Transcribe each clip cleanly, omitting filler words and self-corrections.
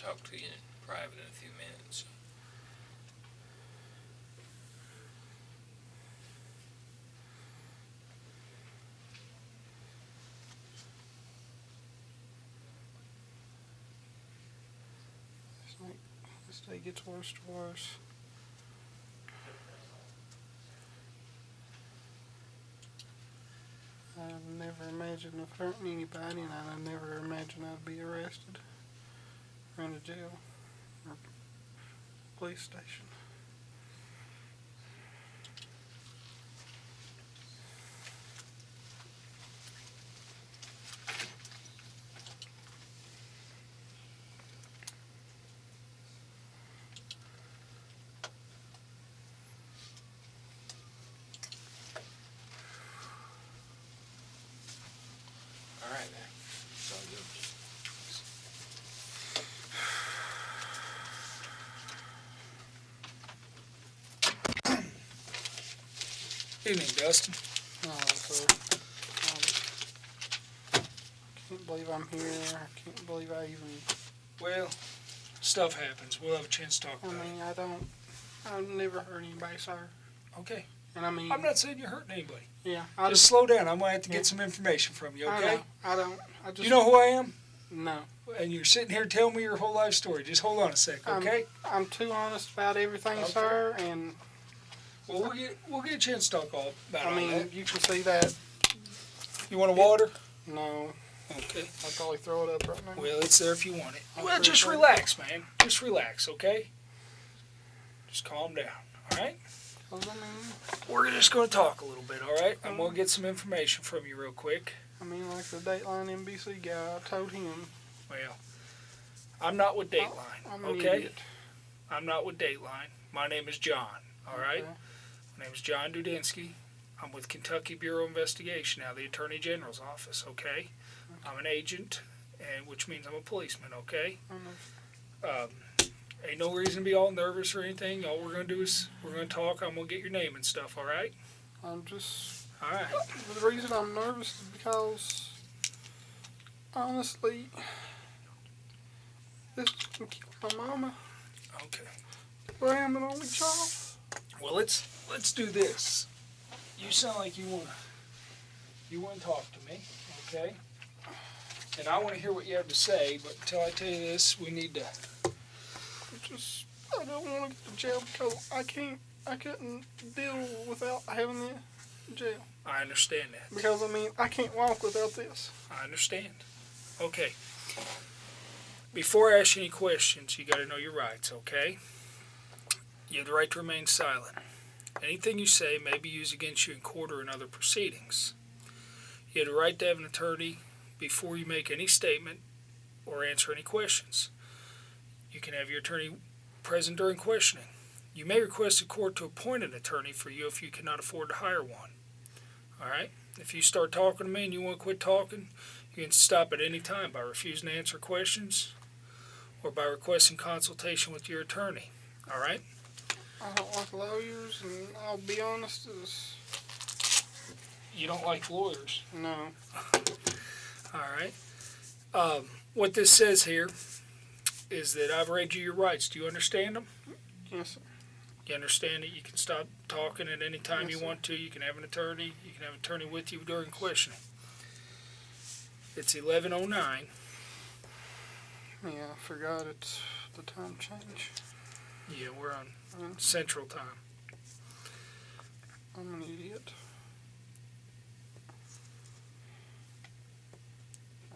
talk to you in private in a few minutes. This day gets worse to worse. I never imagined of hurting anybody, and I never imagined I'd be arrested or in a jail or police station. Alright, man. It's all good. Evening, Dustin. So, can't believe I'm here. I can't believe I even... Well, stuff happens. We'll have a chance to talk I about mean, I've never hurt anybody, sir. it. Okay. And I mean... I'm not saying you're hurting anybody. Yeah. Just slow down. I'm going to have to get some information from you, okay? I don't. I just... You know who I am? No. And you're sitting here telling me your whole life story. Just hold on a sec, okay? I'm too honest about everything, Okay. sir, and... Well, we'll get a chance to talk all about I mean, all that. you can see that. You want a water? No. Okay. I'll probably throw it up right now. Well, it's there if you want it. I'll Well, throw just it up. relax, man. Just relax, okay? Just calm down, all right? 'Cause I mean, We're just going to talk a little bit, all right? I'm going to get some information from you real quick. like the Dateline NBC guy, I told him. Well, I'm not with Dateline, I'm an okay? idiot. I'm not with Dateline. My name is John, all right? Okay. My name is John Dudinsky. I'm with Kentucky Bureau of Investigation, now the Attorney General's office, okay? I'm an agent, and which means I'm a policeman, okay? Ain't no reason to be all nervous or anything. All we're going to do is we're going to talk. I'm going to get your name and stuff, all right? I'm just... All right. The reason I'm nervous is because, honestly, this can kill my mama. Okay. I am an only child. Well, let's do this. You sound like you want to talk to me, okay? And I want to hear what you have to say, but until I tell you this, we need to... I don't want to get to jail because I couldn't deal without having the jail. I understand that. Because, I mean, I can't walk without this. I understand. Okay. Before I ask you any questions, you got to know your rights, okay? You have the right to remain silent. Anything you say may be used against you in court or in other proceedings. You have the right to have an attorney before you make any statement or answer any questions. You can have your attorney present during questioning. You may request a court to appoint an attorney for you if you cannot afford to hire one. All right? If you start talking to me and you want to quit talking, you can stop at any time by refusing to answer questions or by requesting consultation with your attorney. All right? I don't like lawyers, and I'll be honest, You don't like lawyers. no. All right. What this says here is that I've read you your rights. Do you understand them? Yes, sir. You understand that you can stop talking at any time Yes, you sir. want to. You can have an attorney. You can have an attorney with you during questioning. It's 11:09. Yeah, I forgot it's the time change. Yeah, we're on Central Time. I'm an idiot.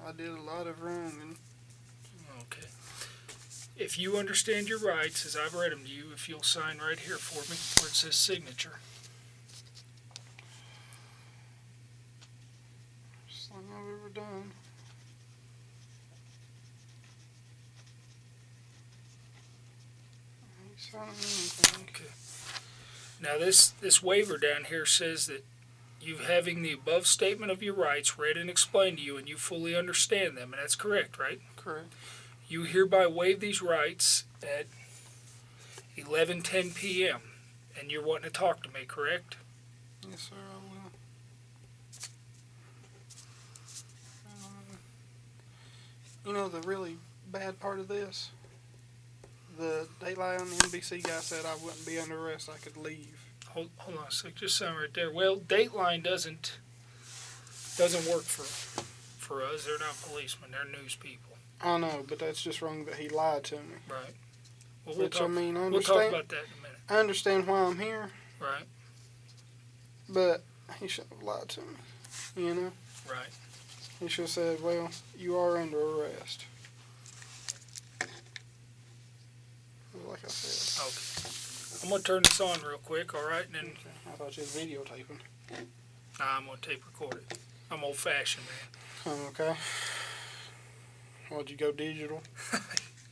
I did a lot of wrong, and Okay. If you understand your rights, as I've read them to you, if you'll sign right here for me where it says signature. first thing I've ever done. I ain't signing anything. Okay. Now this waiver down here says that you having the above statement of your rights read and explained to you and you fully understand them, and that's correct, right? Correct. You hereby waive these rights at 11:10 p.m. and you're wanting to talk to me, correct? Yes, sir, I will. You know the really bad part of this? the Dateline on the NBC guy said I wouldn't be under arrest. I could leave. Hold on a sec. Just something right there. Well, Dateline doesn't work for us. They're not policemen. They're news people. I know, but that's just wrong that he lied to me. Right. Well, Which, I mean, I we'll talk understand. about that in a minute. I understand why I'm here, Right. but he shouldn't have lied to me. You know? Right. He should have said, well, you are under arrest. Like I said. Okay. I'm going to turn this on real quick, all right? And then, I thought you was videotaping. nah, I'm going to tape record it. I'm old-fashioned, man. Okay. Why'd you go digital?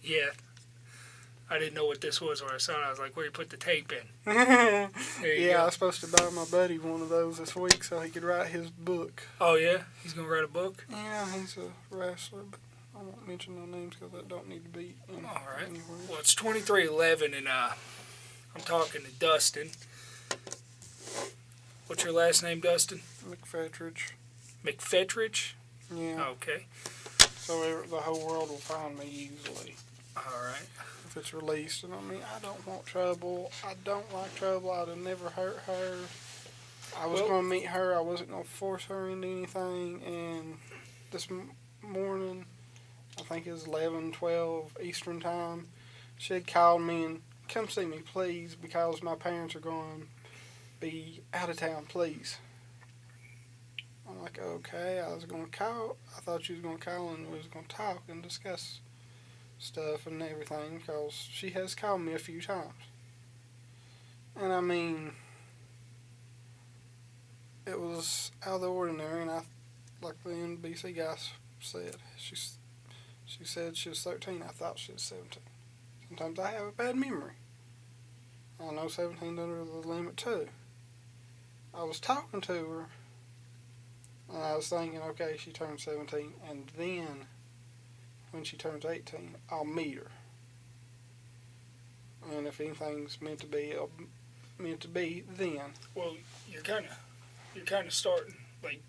Yeah. I didn't know what this was when I saw it. I was like, where you put the tape in? Yeah, There you go. I was supposed to buy my buddy one of those this week so he could write his book. Oh, yeah? He's going to write a book? Yeah, he's a wrestler, but I won't mention no names because that don't need to be All right. anywhere. Well, it's 2311, and I'm talking to Dustin. What's your last name, Dustin? McPhetridge. McPhetridge? Yeah. Okay. So the whole world will find me easily All right. if it's released. And I mean, I don't want trouble. I don't like trouble. I'd have never hurt her. I was going to meet her. I wasn't going to force her into anything. And this morning, I think it was 11:12 Eastern time, she had called me and, come see me, please, because my parents are going to be out of town, please. I'm like, okay, I was going to call. I thought she was going to call and we was going to talk and discuss stuff and everything because she has called me a few times. And I mean, it was out of the ordinary, and like the NBC guy said, she said she was 13. I thought she was 17. Sometimes I have a bad memory. I know 17's under the limit too. I was talking to her, and I was thinking, okay, she turned 17, and then when she turns 18, I'll meet her. And if anything's meant to be, then. Well, you're kind of starting, like,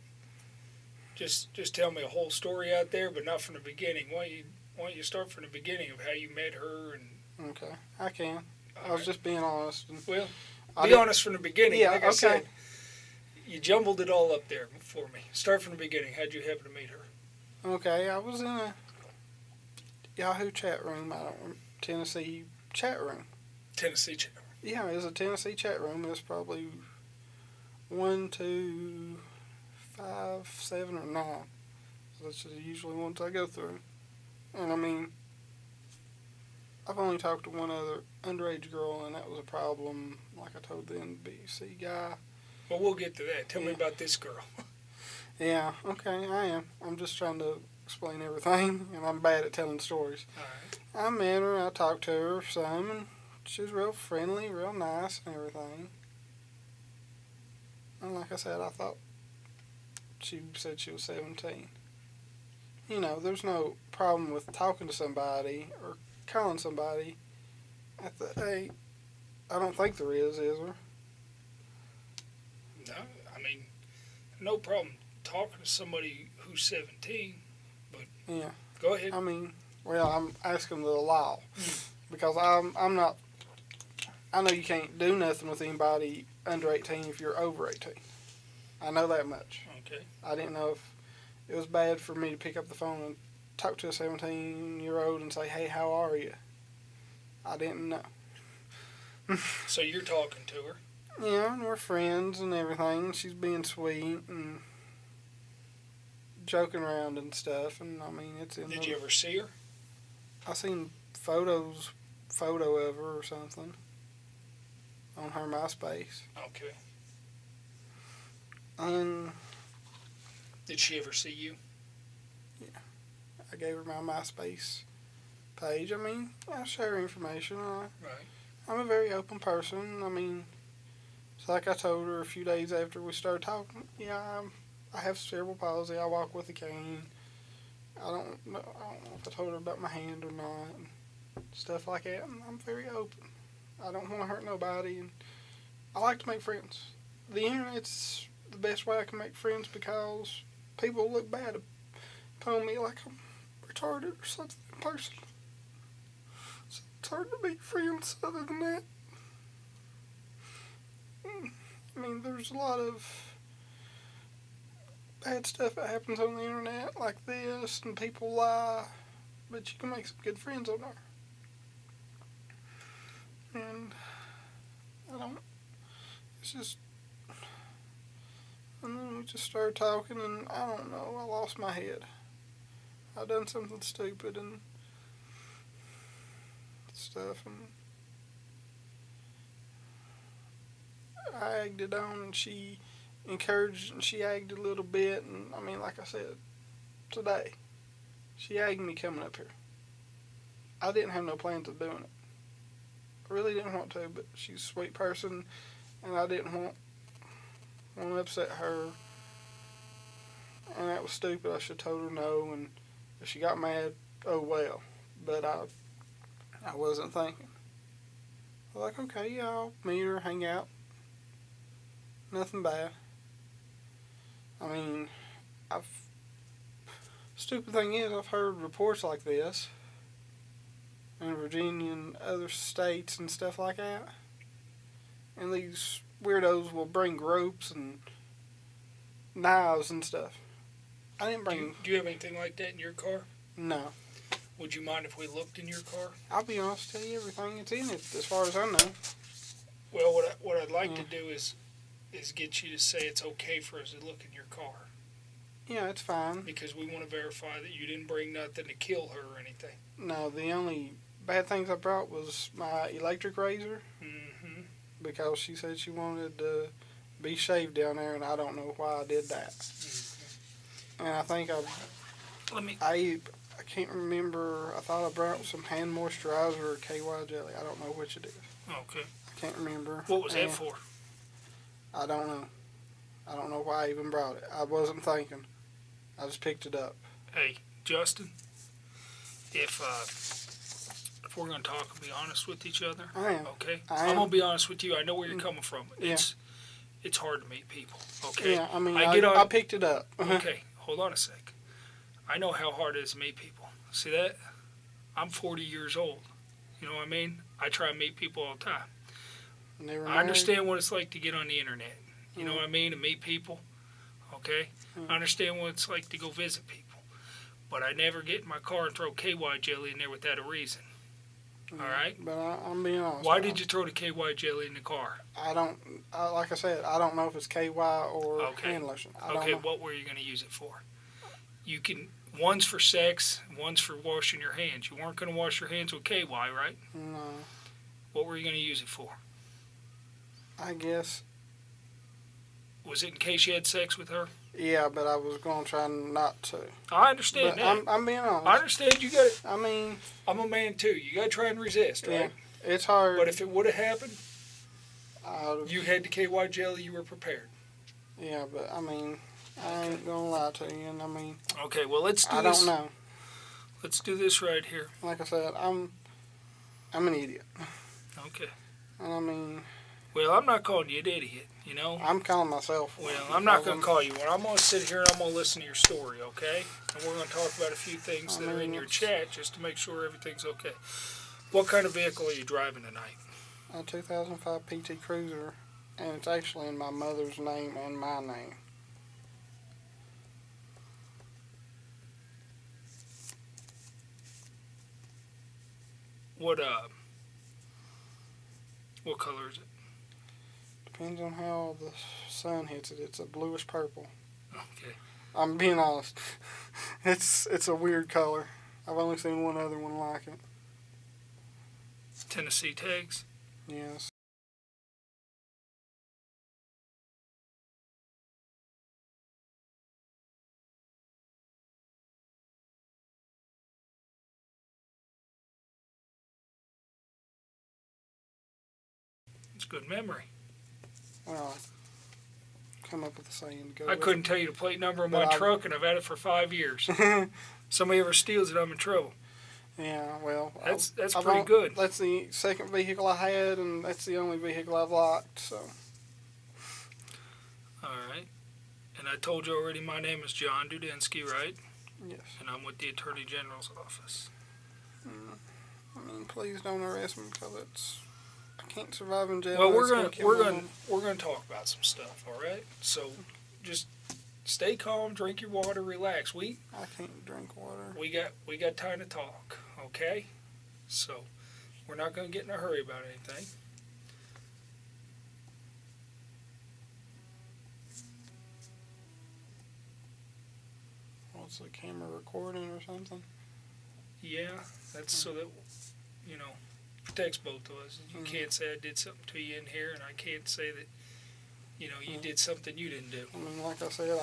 just tell me a whole story out there, but not from the beginning. Why don't you start from the beginning of how you met her? And Okay, I can. I was just being honest. And well, be honest from the beginning. Yeah, like I okay. said, you jumbled it all up there for me. Start from the beginning. How'd you happen to meet her? Okay, I was in a Yahoo chat room. Tennessee chat room. Tennessee chat. Yeah, it was a Tennessee chat room. It was probably 1, 2, 5, 7, or 9. That's usually ones I go through. And I mean, I've only talked to one other underage girl, and that was a problem, like I told the NBC guy. Well, we'll get to that. Tell me about this girl. Yeah, okay, I am. I'm just trying to explain everything, and I'm bad at telling stories. All right. I met her, I talked to her some, and she was real friendly, real nice, and everything. And like I said, I thought she said she was 17. You know, there's no problem with talking to somebody or calling somebody at the age. I don't think there is there? No, I mean, no problem talking to somebody who's 17, but Yeah. go ahead. I mean, well, I'm asking the law because I'm not. I know you can't do nothing with anybody under 18 if you're over 18. I know that much. Okay. I didn't know if it was bad for me to pick up the phone and talk to a 17-year-old and say, hey, how are you? I didn't know. So you're talking to her. Yeah, and we're friends and everything. She's being sweet and joking around and stuff. And I mean, it's in. Did you ever see her? I seen photo of her or something on her MySpace. Okay. And Did she ever see you? I gave her my MySpace page. I mean, I share information. Right. I'm a very open person. I mean, it's like I told her a few days after we started talking. Yeah, I have cerebral palsy. I walk with a cane. I don't know if I told her about my hand or not, and stuff like that. And I'm very open. I don't want to hurt nobody, and I like to make friends. The internet's the best way I can make friends because people look bad upon me like I'm retarded or something in person. It's hard to make friends other than that. I mean, there's a lot of bad stuff that happens on the internet like this, and people lie, but you can make some good friends on there. And it's just, and then we just started talking, and I don't know, I lost my head. I done something stupid and stuff, and I egged it on, and she encouraged, and she egged a little bit, and I mean, like I said, today, she egged me coming up here. I didn't have no plans of doing it. I really didn't want to, but she's a sweet person, and I didn't want to upset her, and that was stupid. I should have told her no, and if she got mad, oh well, but I wasn't thinking. I was like, okay, yeah, I'll meet her, hang out. Nothing bad. I mean, stupid thing is, I've heard reports like this in Virginia and other states and stuff like that. And these weirdos will bring ropes and knives and stuff. I didn't bring... Do you have anything like that in your car? No. Would you mind if we looked in your car? I'll be honest, tell you everything that's in it, as far as I know. Well, what I'd like to do is get you to say it's okay for us to look in your car. Yeah, it's fine. Because we want to verify that you didn't bring nothing to kill her or anything. No, the only bad things I brought was my electric razor. Mm-hmm. Because she said she wanted to be shaved down there, and I don't know why I did that. Mm-hmm. And I think I can't remember. I thought I brought some hand moisturizer or KY jelly. I don't know which it is. Okay. I can't remember. What was that for? I don't know. I don't know why I even brought it. I wasn't thinking. I just picked it up. Hey, Justin, if we're going to talk and be honest with each other, I am. okay? I'm going to be honest with you. I know where you're coming from. Yeah. It's hard to meet people, okay? Yeah, I mean, I picked it up. Okay, hold on a sec. I know how hard it is to meet people. See that? I'm 40 years old. You know what I mean? I try to meet people all the time. I understand what it's like to get on the internet. You know what I mean? To meet people. Okay? I understand what it's like to go visit people. But I never get in my car and throw KY jelly in there without a reason. All right? But I'm being honest. Why did you throw the KY jelly in the car? Like I said, I don't know if it's KY or hand lotion. I don't know. What were you going to use it for? One's for sex, one's for washing your hands. You weren't going to wash your hands with KY, right? No. What were you going to use it for? I guess. Was it in case you had sex with her? Yeah, but I was going to try not to. I understand that. I'm being honest. I understand you got it. I mean, I'm a man too. You got to try and resist, right? Yeah, it's hard. But if it would have happened, you had the KY jelly, you were prepared. Yeah, but I mean, I ain't going to lie to you, and I mean. Okay, well, let's do this. I don't know. Let's do this right here. Like I said, I'm an idiot. Okay. And I mean. Well, I'm not calling you an idiot, you know? I'm calling myself one. Well, I'm not going to call you one. I'm going to sit here and I'm going to listen to your story, okay? And we're going to talk about a few things that are in your chat just to make sure everything's okay. What kind of vehicle are you driving tonight? A 2005 PT Cruiser, and it's actually in my mother's name and my name. What color is it? Depends on how the sun hits it. It's a bluish purple. Okay. I'm being honest. It's a weird color. I've only seen one other one like it. Tennessee tags? Yes. It's good memory. Well, I come up with a saying to go I with couldn't tell you the plate number of my truck, and I've had it for 5 years. it. Somebody ever steals it, I'm in trouble. Yeah, well, that's pretty good. That's the second vehicle I had, and that's the only vehicle I've locked. So. All right. And I told you already, my name is John Dudensky, right? Yes. And I'm with the Attorney General's office. I mean, mean, please don't arrest me because I can't survive in jail. Well, It's we're gonna kill we're my gonna mom. we're gonna talk about some stuff. All right. So, just stay calm, drink your water, relax. I can't drink water. We got time to talk. Okay. So, we're not gonna get in a hurry about anything. What's the camera recording or something? Yeah, that's so that protects both of us. You can't say I did something to you in here, and I can't say that you did something you didn't do. I mean, like I said,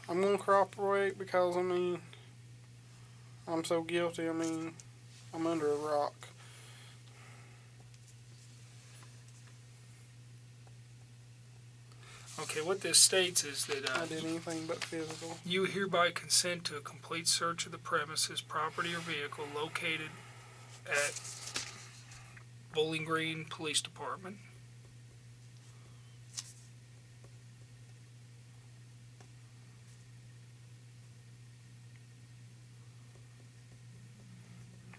I'm gonna cooperate because I mean, I'm so guilty. I mean, I'm under a rock. Okay, what this states is that I did anything but physical. you hereby consent to a complete search of the premises, property, or vehicle located at Bowling Green Police Department.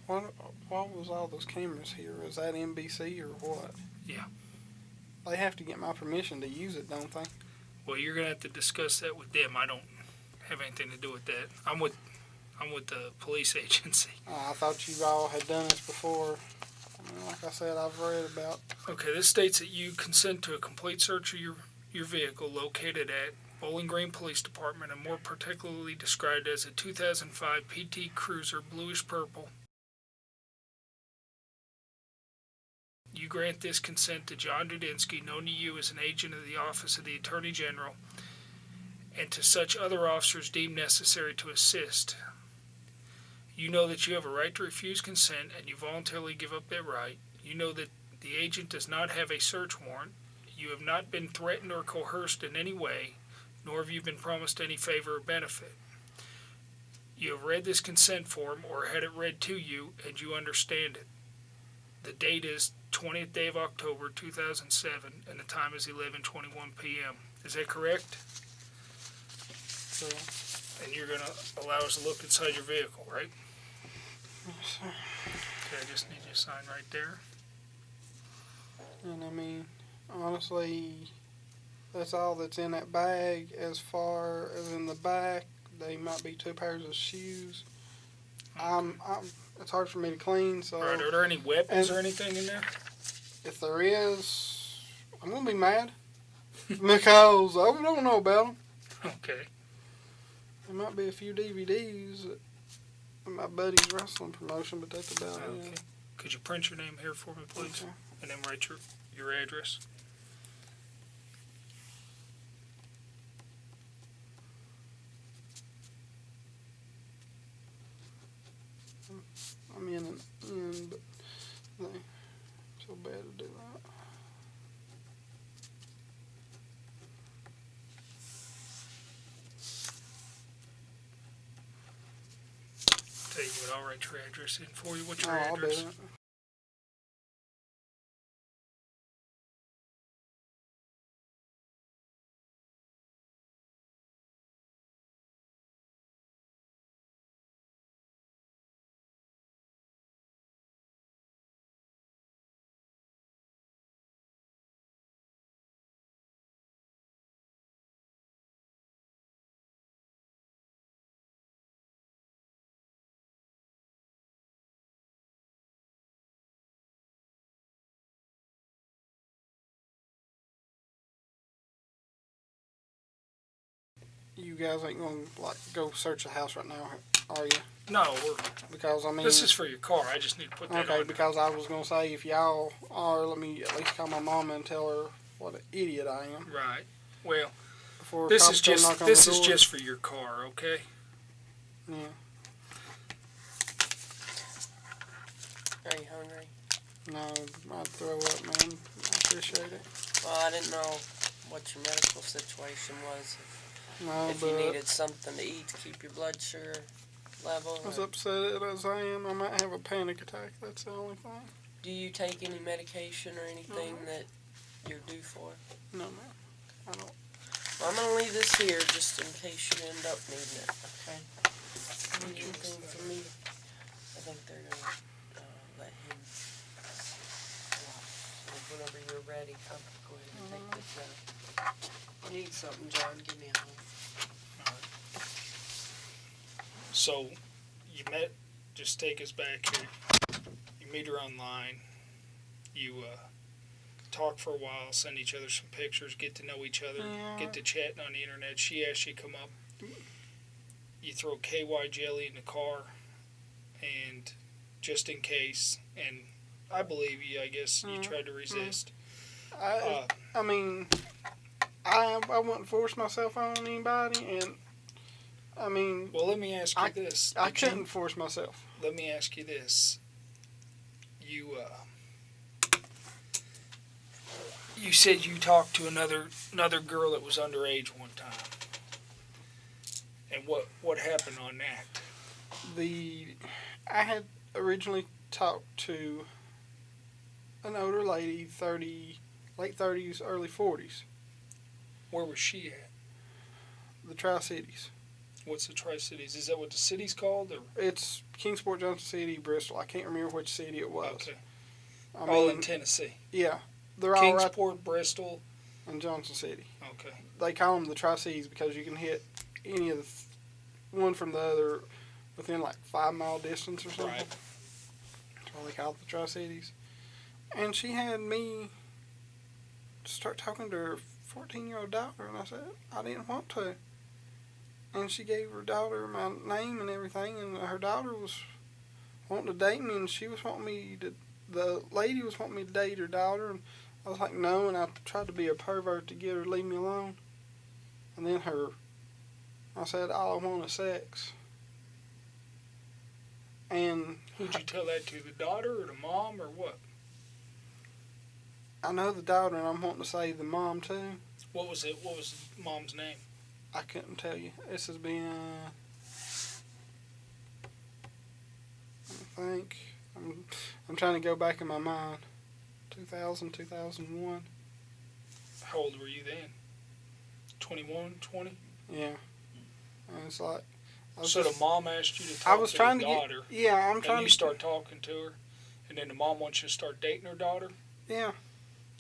What was all those cameras here? Is that NBC or what? Yeah. They have to get my permission to use it, don't they? Well, you're gonna have to discuss that with them. I don't have anything to do with that. I'm with the police agency. I thought you all had done this before. I mean, like I said, I've read about. Okay, this states that you consent to a complete search of your vehicle located at Bowling Green Police Department, and more particularly described as a 2005 PT Cruiser bluish purple. You grant this consent to John Dudinsky, known to you as an agent of the Office of the Attorney General, and to such other officers deemed necessary to assist. You know that you have a right to refuse consent, and you voluntarily give up that right. You know that the agent does not have a search warrant. You have not been threatened or coerced in any way, nor have you been promised any favor or benefit. You have read this consent form or had it read to you, and you understand it. The date is 20th day of October 2007, and the time is 11:21 p.m. Is that correct? So, And you're going to allow us to look inside your vehicle, right? yes, sir. Okay, I just need you to sign right there. And I mean, honestly, that's all that's in that bag. As far as in the back, they might be 2 pairs of shoes. It's hard for me to clean, so. All right, are there any weapons or anything in there? If there is, I'm gonna be mad because I don't know about them. Okay. There might be a few DVDs at my buddy's wrestling promotion, but that's about Okay. it. Could you print your name here for me, please? Okay. And then write your address. I'm in and in, but they so bad to do that. Tell you what, I'll write your address in for you. What's your I'll do address? it. You guys ain't gonna like go search the house right now, are you? No, Because I mean, this is for your car. I just need to put that okay. on. Because I was gonna say if y'all are, let me at least call my mama and tell her what an idiot I am. Right. Well, Before this cops is come just knock on this the is door. just for your car, okay? Yeah. Are you hungry? No, I'd throw up, man. I appreciate it. Well, I didn't know what your medical situation was. No, If but you needed something to eat to keep your blood sugar level. as or- upset as I am, I might have a panic attack. That's the only thing. Do you take any medication or anything No. that you're due for? No, man. I don't. Well, I'm going to leave this here just in case you end up needing it, okay? Need anything from me? I think they're going to let him ready. I'll go ahead and take this out. You need something, John? Give me a hug. So, you met, just take us back here. You meet her online. You talk for a while, send each other some pictures, get to know each other, get to chatting on the internet. She asks you to come up. You throw KY jelly in the car, and just in case, and I believe you, I guess you tried to resist. I mean, I wouldn't force myself on anybody, and I mean, Well, let me ask you this. I couldn't force myself. Let me ask you this. You said you talked to another girl that was underage one time. And what happened on that? I had originally talked to an older lady, late 30s, early 40s. Where was she at? The Tri-Cities. What's the Tri-Cities? Is that what the city's called? Or? It's Kingsport, Johnson City, Bristol. I can't remember which city it was. Okay. I All mean, in Tennessee. Yeah. They're all right Kingsport, Bristol. in Johnson City. Okay. They call them the Tri-Cities because you can hit any of one from the other within like 5 mile distance or something. Right. That's why they call it the Tri-Cities. And she had me start talking to her 14-year-old daughter, and I said I didn't want to. And she gave her daughter my name and everything, and her daughter was wanting to date me, and she was wanting me to. The lady was wanting me to date her daughter, and I was like, no, and I tried to be a pervert to get her to leave me alone. And then I said, all I want is sex. And Who'd you tell that to? The daughter or the mom or what? I know the daughter, and I'm wanting to say the mom too. What was it? What was the mom's name? I couldn't tell you. This has been, I think, I'm trying to go back in my mind. 2000, 2001. How old were you then? 21, 20? Yeah. And it's like, So the mom asked you to I talk was to trying her to daughter, get, yeah, I'm and trying you to start talking to her, and then the mom wants you to start dating her daughter? Yeah.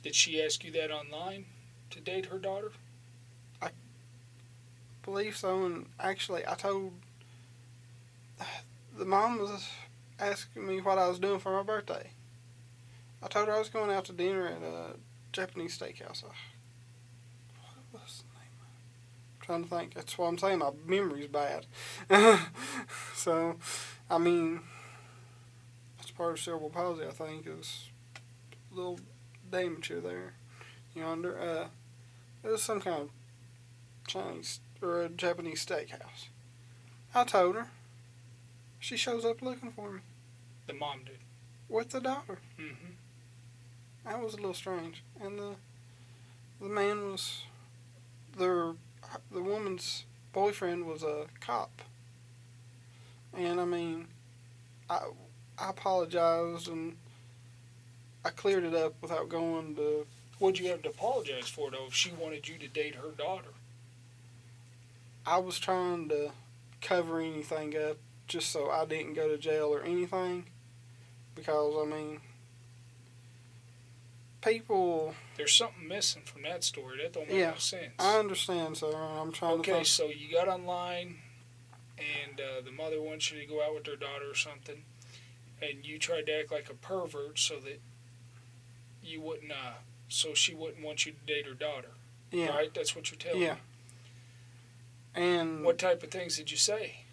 Did she ask you that online to date her daughter? Believe so, and actually I told the mom was asking me what I was doing for my birthday. I told her I was going out to dinner at a Japanese steakhouse. What was the name? I'm trying to think. That's what I'm saying. My memory's bad. So, I mean, that's part of cerebral palsy. I think is a little damage here there yonder. It was some kind of Chinese or a Japanese steakhouse. I told her. She shows up looking for me. The mom did. With the daughter. Mm-hmm. That was a little strange. And the man was, the woman's boyfriend was a cop. And I mean, I apologized and I cleared it up without going to. What'd you have to apologize for, though, if she wanted you to date her daughter? I was trying to cover anything up just so I didn't go to jail or anything. Because, I mean, people. There's something missing from that story. That don't make no sense. I understand, sir. I'm trying to. Okay, so you got online, and the mother wants you to go out with her daughter or something, and you tried to act like a pervert so that you wouldn't, so she wouldn't want you to date her daughter. Yeah. Right? That's what you're telling me. And What type of things did you say?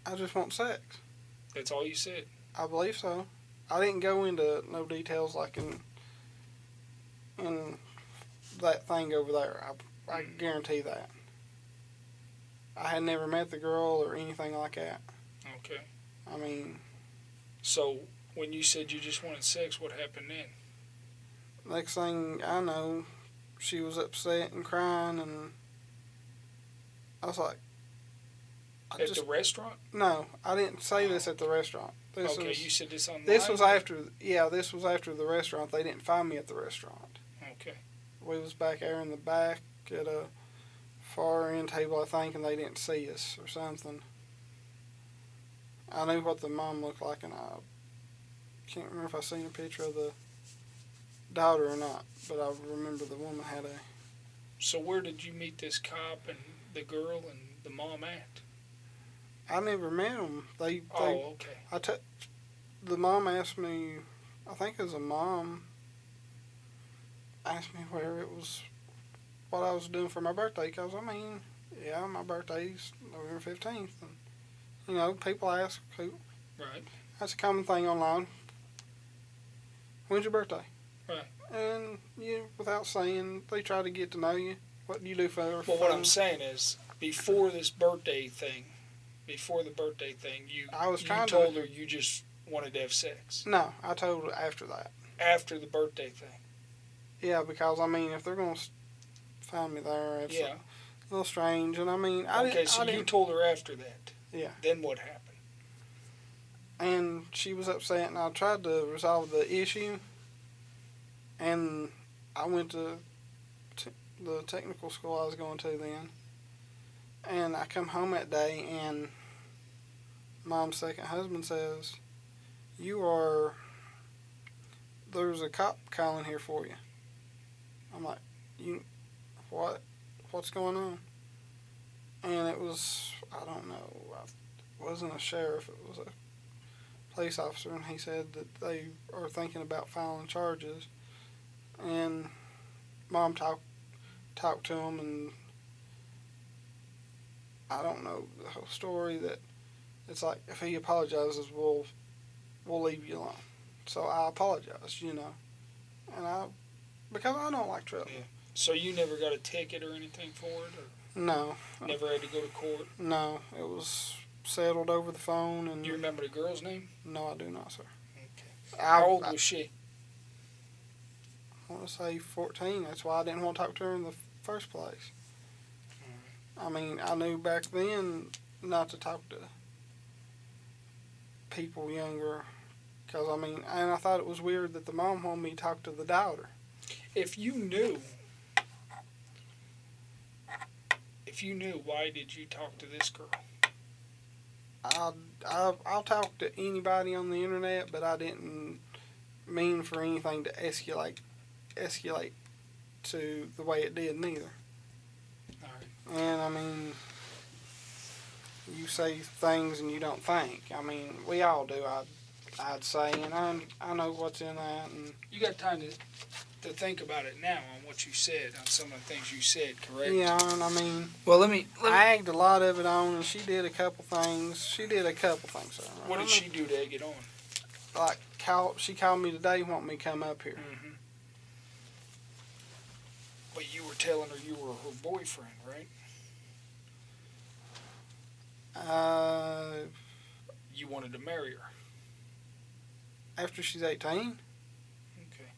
I just want sex. That's all you said? I believe so. I didn't go into no details like in that thing over there. I guarantee that. I had never met the girl or anything like that. Okay. I mean, So, when you said you just wanted sex, what happened then? next thing I know, she was upset and crying, and I was like, At the restaurant? No, I didn't say this at the restaurant. Okay, you said this online? This was after the restaurant. They didn't find me at the restaurant. Okay. We was back there in the back at a far end table, I think, and they didn't see us or something. I knew what the mom looked like, and I can't remember if I seen a picture of the daughter or not, but I remember the woman had a. So where did you meet this cop and the girl and the mom at? I never met them. Oh, okay. The mom asked me, I think it was a mom, asked me where it was, what I was doing for my birthday, because, I mean, yeah, my birthday's November 15th, and, you know, people ask, Right. that's a common thing online. When's your birthday? Right. And you, without saying, they try to get to know you. What do you do for Well, fun? what I'm saying is, before the birthday thing, you told her you just wanted to have sex. No, I told her after that. After the birthday thing. Yeah, because, I mean, if they're going to find me there, it's Yeah. a little strange. And, I mean, You told her after that. Yeah. Then what happened? And she was upset, and I tried to resolve the issue. And I went to the technical school I was going to then. And I come home that day, and Mom's second husband says, there's a cop calling here for you. I'm like, what's going on? And it was, I don't know, it wasn't a sheriff, it was a police officer, and he said that they are thinking about filing charges. And Mom talked to him, and I don't know the whole story, that it's like, if he apologizes, we'll leave you alone. So I apologized, you know, because I don't like trouble. Yeah. So you never got a ticket or anything for it, or No. never had to go to court? No, it was settled over the phone. And do you remember the girl's name? No, I do not, sir. Okay. How old was she? I want to say 14. That's why I didn't want to talk to her in the first place. I mean, I knew back then not to talk to people younger, because, I mean, and I thought it was weird that the mom wanted me to talk to the daughter. If you knew, why did you talk to this girl? I'll talk to anybody on the internet, but I didn't mean for anything to escalate to the way it did neither. All right. And, I mean, you say things and you don't think. I mean, we all do, I'd say, and I know what's in that. And you got time to think about it now on what you said, on some of the things you said, correct? yeah, and I mean, Well, let me. I egged a lot of it on, and she did a couple things. Sir. What did she do to egg it on? Like, she called me today, wanting me to come up here. Mm-hmm. But you were telling her you were her boyfriend, right? You wanted to marry her. After she's 18, Okay.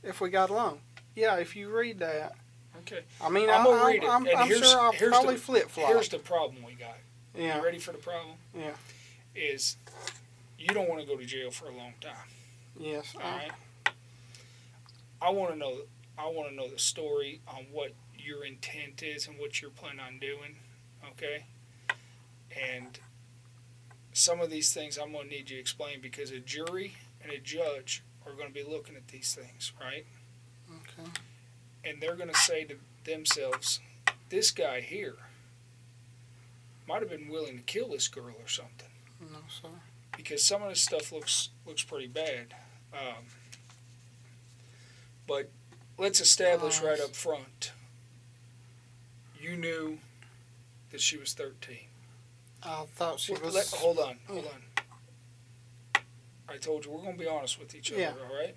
if we got along. Yeah, if you read that. Okay. I mean, I'm gonna read it. I'm And sure I'll probably flip-flop. Here's the problem we got. Yeah. You ready for the problem? Yeah. Is you don't want to go to jail for a long time. Yes. All right. I want to know the story on what your intent is and what you're planning on doing. Okay. And some of these things I'm going to need you to explain, because a jury and a judge are going to be looking at these things, right? Okay. And they're going to say to themselves, this guy here might have been willing to kill this girl or something. No, sir. Because some of this stuff looks pretty bad. But let's establish right up front. You knew that she was 13. I thought she was... Hold on. I told you we're going to be honest with each other, Yeah. all right?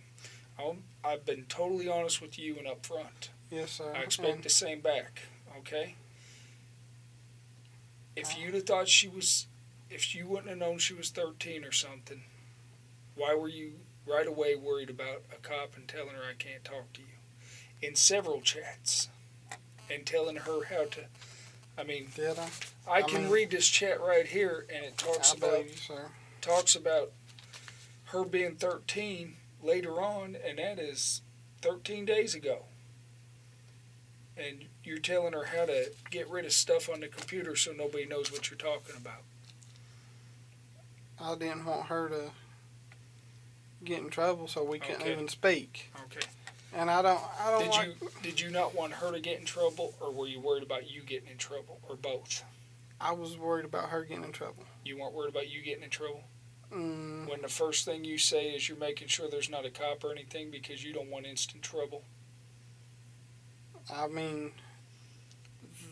I've been totally honest with you and up front. Yes, sir. I expect the same back, okay? If you'd have thought if you wouldn't have known she was 13 or something, why were you right away worried about a cop and telling her I can't talk to you? In several chats. And telling her how to, I mean, Did I? I can read this chat right here, and it talks about her being 13 later on, and that is 13 days ago. And you're telling her how to get rid of stuff on the computer so nobody knows what you're talking about. I didn't want her to get in trouble, so we couldn't Okay. even speak. Okay. And I don't Did you not want her to get in trouble, or were you worried about you getting in trouble, or both? I was worried about her getting in trouble. You weren't worried about you getting in trouble? Mm, When the first thing you say is you're making sure there's not a cop or anything because you don't want instant trouble? I mean,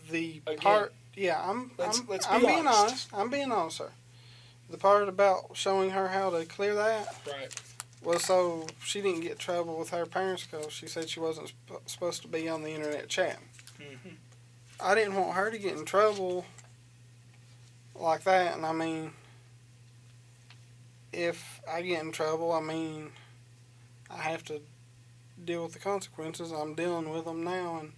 the Again, part. Yeah, let's I'm be being honest. honest. I'm being honest, sir. The part about showing her how to clear that Right. was so she didn't get in trouble with her parents because she said she wasn't supposed to be on the internet chatting. Mm-hmm. I didn't want her to get in trouble like that, and I mean, if I get in trouble, I mean, I have to deal with the consequences. I'm dealing with them now, and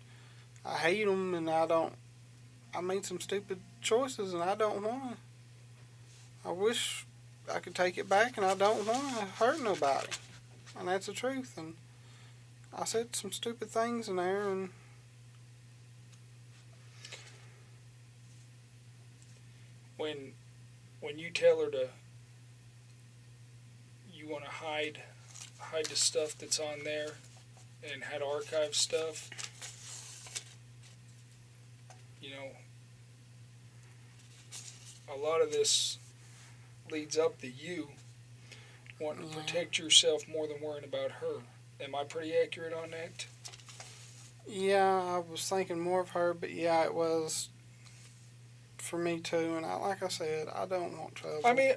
I hate them, and I made some stupid choices, and I don't want to. I wish I could take it back, and I don't want to hurt nobody, and that's the truth. And I said some stupid things in there, and When you tell her to, you want to hide the stuff that's on there and how to archive stuff, you know, a lot of this leads up to you wanting to protect yourself more than worrying about her. Am I pretty accurate on that? yeah, I was thinking more of her, but yeah, it was for me too. And like I said, I don't want trouble. I mean,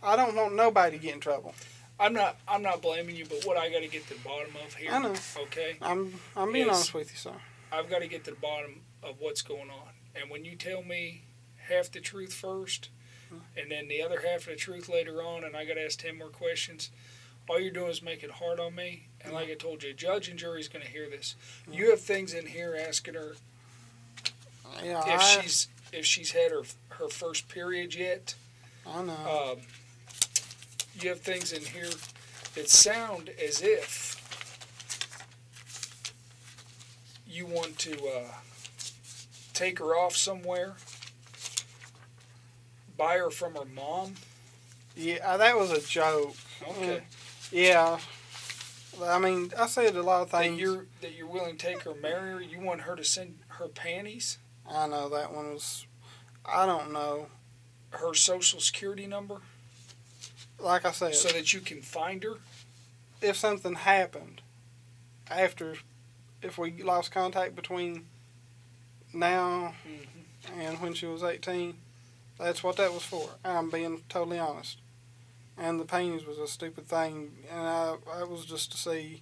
I don't want nobody to get in trouble. I'm not blaming you, but what I got to get to the bottom of here, I know. okay? I'm being Yes. honest with you, sir. I've got to get to the bottom of what's going on. And when you tell me half the truth first, and then the other half of the truth later on, and I got to ask 10 more questions, all you're doing is make it hard on me. And like I told you, judge and jury's going to hear this. You have things in here asking her Yeah, if she's had her first period yet. I know. You have things in here that sound as if you want to take her off somewhere, buy her from her mom. Yeah, that was a joke. Okay. Yeah. I mean, I said a lot of That things. you're willing to take her, marry her. You want her to send her panties, I know that one was. I don't know. her social security number, Like I said, so that you can find her. if something happened after, if we lost contact between now and when she was 18, that's what that was for. I'm being totally honest. And the panties was a stupid thing, and I was just to see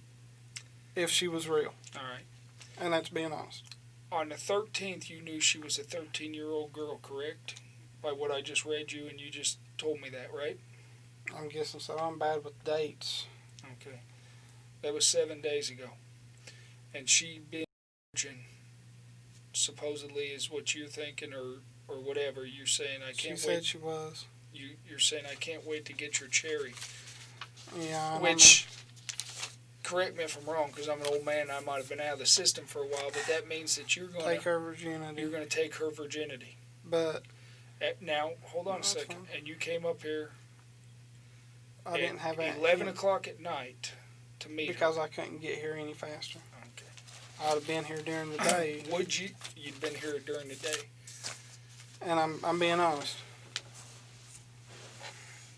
if she was real. All right. And that's being honest. On the 13th, you knew she was a 13-year-old girl, correct? By what I just read you, and you just told me that, right? I'm guessing so. I'm bad with dates. Okay. That was 7 days ago. And she being a virgin, supposedly, is what you're thinking, or whatever. You're saying, I She can't said wait. she was. You're saying, I can't wait to get your cherry. Yeah. I Which, correct me if I'm wrong, because I'm an old man and I might have been out of the system for a while, but that means that you're going take to her virginity. you're going to take her virginity. But Now, hold on a That's second. fine. And you came up here I didn't have at that 11 o'clock at night to meet because her. I couldn't get here any faster. Okay. I'd have been here during the day, You'd been here during the day. and I'm being honest.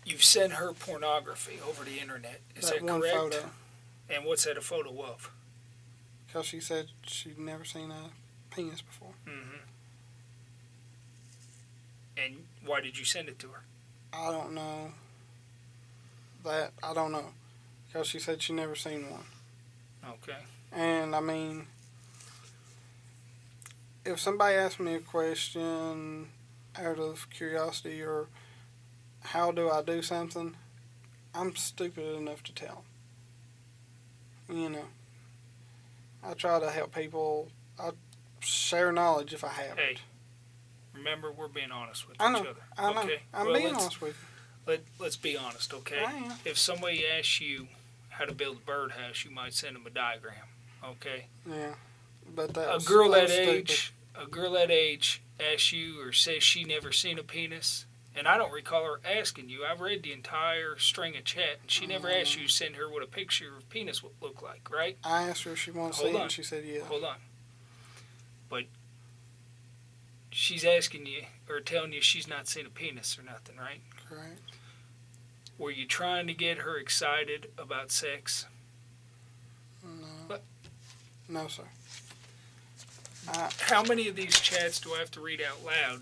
You've sent her pornography over the internet. Is that one correct? photo, And what's that a photo of? because she said she'd never seen a penis before. Mm-hmm. And why did you send it to her? I don't know. I don't know, because she said she never seen one. Okay. And I mean, if somebody asked me a question out of curiosity or how do I do something, I'm stupid enough to tell 'em. You know, I try to help people. I share knowledge if I have Hey, it. remember, we're being honest with I each know. other. I know. Okay. I'm Well, being let's- honest with you. Let's be honest, okay? I am. If somebody asks you how to build a birdhouse, you might send them a diagram, okay? Yeah, but A that's girl that stupid. age asks you or says she never seen a penis, And I don't recall her asking you. I read the entire string of chat, and she never asked you to send her what a picture of penis would look like, right? I asked her if she wanted to see it, and she said yeah. Hold on. But she's asking you, or telling you she's not seen a penis or nothing, right? Correct. Were you trying to get her excited about sex? No. What? No, sir. How many of these chats do I have to read out loud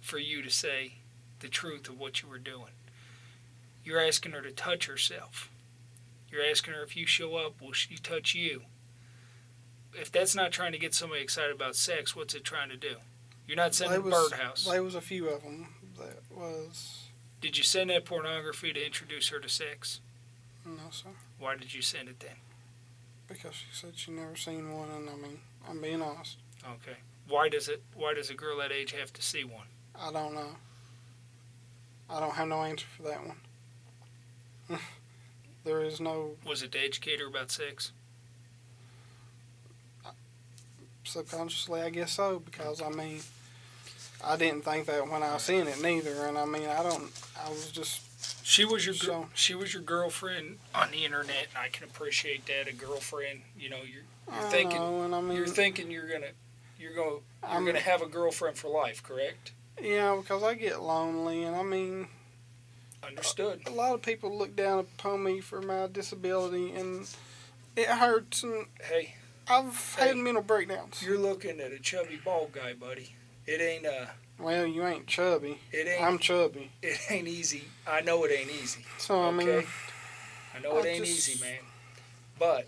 for you to say the truth of what you were doing? You're asking her to touch herself. You're asking her, if you show up, will she touch you? If that's not trying to get somebody excited about sex, what's it trying to do? You're not sending birdhouse. There was a few of them that was... Did you send that pornography to introduce her to sex? No, sir. Why did you send it then? Because she said she never seen one, and I mean, I'm being honest. Okay. Why does a girl that age have to see one? I don't know. I don't have no answer for that one. There is no... Was it to educate her about sex? Subconsciously, I guess so, because, I mean, I didn't think that when I seen it neither, and I mean, I was just... She was your girlfriend on the internet, and I can appreciate that. A girlfriend, you know, you're thinking you're gonna have a girlfriend for life, correct? Yeah, because I get lonely, and I mean... Understood. A lot of people look down upon me for my disability, and it hurts, and hey, I've had mental breakdowns. You're looking at a chubby bald guy, buddy. It ain't Well, you ain't chubby. I'm chubby. It ain't easy. I know it ain't easy. So I mean, I know it ain't easy, man. But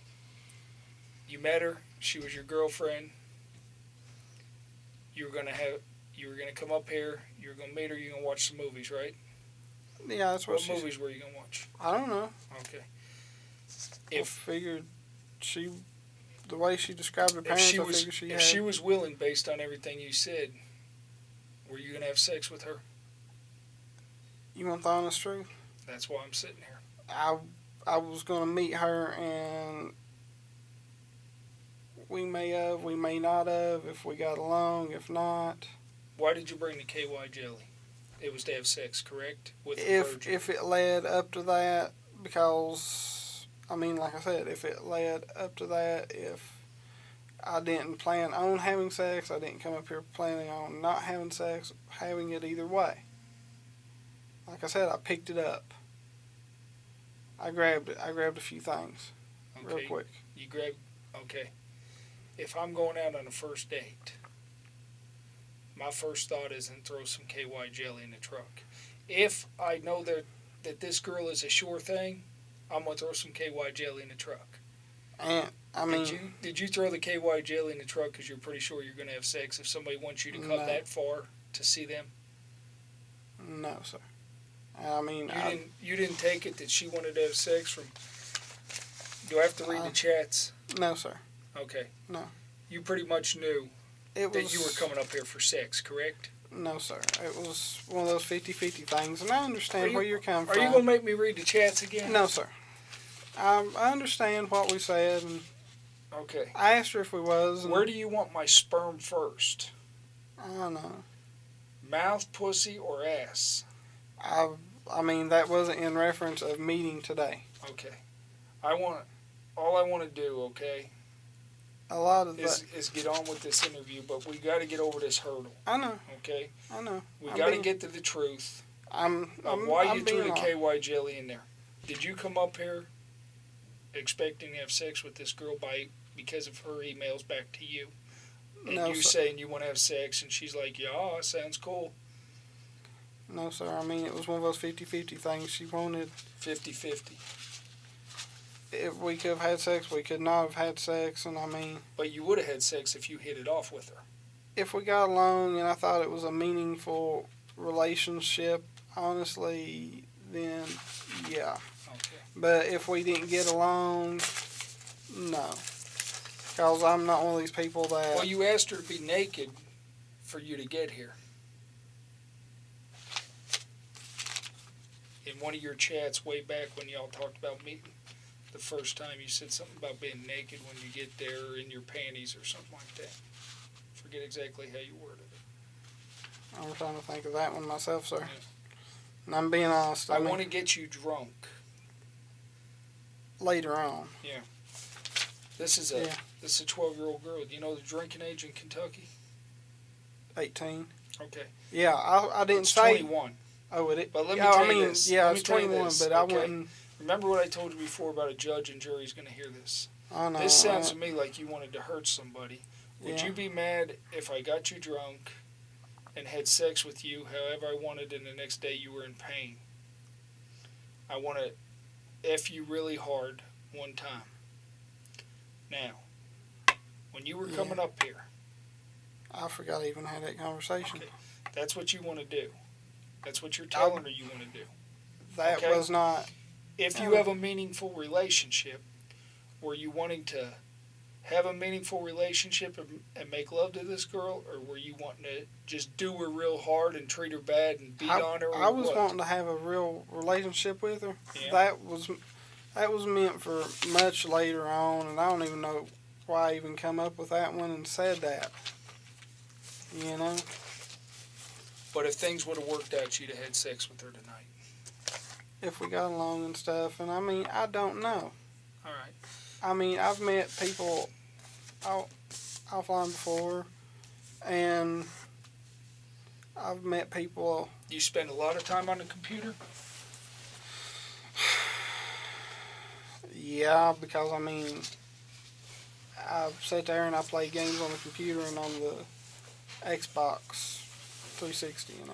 you met her. She was your girlfriend. You were gonna come up here. You were gonna meet her. You're gonna watch some movies, right? Yeah, that's what movies were you gonna watch? I don't know. Okay. I figured the way she described her parents, if she was willing, based on everything you said, were you gonna have sex with her? You want the honest truth? That's why I'm sitting here. I was gonna meet her, and we may not have, if we got along, if not. Why did you bring the KY jelly? It was to have sex, correct? If it led up to that, because, I mean, like I said, if it led up to that, if I didn't plan on having sex, I didn't come up here planning on not having sex, having it either way. Like I said, I picked it up. I grabbed it. I grabbed a few things real quick. Okay. If I'm going out on a first date, my first thought isn't throw some KY jelly in the truck. If I know that this girl is a sure thing, I'm going to throw some KY jelly in the truck. And, I mean... Did you throw the KY jelly in the truck because you're pretty sure you're going to have sex if somebody wants you to come that far to see them? No, sir. I mean... You didn't take it that she wanted to have sex from... Do I have to read the chats? No, sir. Okay. No. You pretty much knew that you were coming up here for sex, correct? No, sir. It was one of those 50-50 things, and I understand where you're coming from. Are you going to make me read the chats again? No, sir. I understand what we said, and okay. I asked her if we was. Where do you want my sperm first? I don't know. Mouth, pussy, or ass? I mean, that wasn't in reference of meeting today. Okay. All I want to do, okay, a lot of is get on with this interview, but we got to get over this hurdle. I know. Okay? I know. We got to get to the truth of why you threw the KY jelly in there. Did you come up here expecting to have sex with this girl because of her emails back to you? And no, you saying you want to have sex, and she's like, yeah, sounds cool. No, sir. I mean, it was one of those 50-50 things. She wanted... 50-50. If we could have had sex, we could not have had sex, and I mean... But you would have had sex if you hit it off with her. If we got along and I thought it was a meaningful relationship, honestly, then yeah. Okay. But if we didn't get along, no. Because I'm not one of these people that... Well, you asked her to be naked for you to get here. In one of your chats way back when y'all talked about meeting, the first time you said something about being naked when you get there in your panties or something like that. Forget exactly how you worded it. I'm trying to think of that one myself, sir. And I'm being honest. I want to get you drunk. Later on. This is a 12-year-old girl. Do you know the drinking age in Kentucky? 18. Okay. Yeah, I didn't It's say. 21. Oh, it. But let me tell you this. Yeah, Let me it's tell you 21, this, but I okay? wouldn't. Remember what I told you before about a judge and jury's going to hear this. I know. This sounds to me like you wanted to hurt somebody. Would you be mad if I got you drunk and had sex with you however I wanted and the next day you were in pain? I want to F you really hard one time. Now, when you were coming up here. I forgot I even had that conversation. Okay. That's what you want to do. That's what you're telling her you want to do. That okay? was not. If you have a meaningful relationship, were you wanting to have a meaningful relationship and make love to this girl, or were you wanting to just do her real hard and treat her bad and beat on her? Or I was what? wanting to have a real relationship with her. Yeah. That was meant for much later on, and I don't even know why I even come up with that one and said that. You know? But if things would have worked out, you'd have had sex with her tonight. If we got along and stuff, and I mean, I don't know. All right. I mean, I've met people offline before, and I've met people. You spend a lot of time on the computer? Yeah, because I mean, I sit there and I play games on the computer and on the Xbox 360, and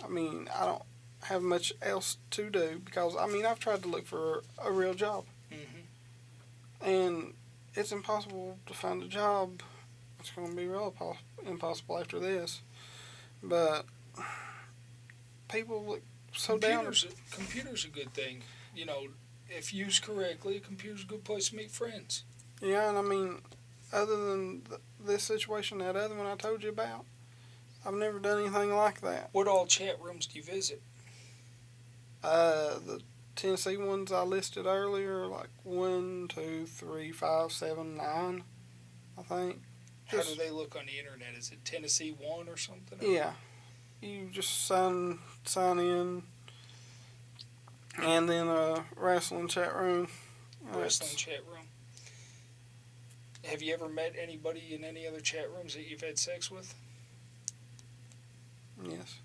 I mean, I don't have much else to do because, I mean, I've tried to look for a real job. Mm-hmm. And it's impossible to find a job. It's going to be real impossible after this. But people look so down. Computer's a good thing. You know, if used correctly, a computer's a good place to meet friends. Yeah, and I mean, other than this situation, that other one I told you about, I've never done anything like that. What all chat rooms do you visit? The Tennessee ones I listed earlier, like 1, 2, 3, 5, 7, 9, I think. How do they look on the internet? Is it Tennessee 1 or something? Yeah. You just sign in, and then a wrestling chat room. Wrestling chat room. Have you ever met anybody in any other chat rooms that you've had sex with? Yes.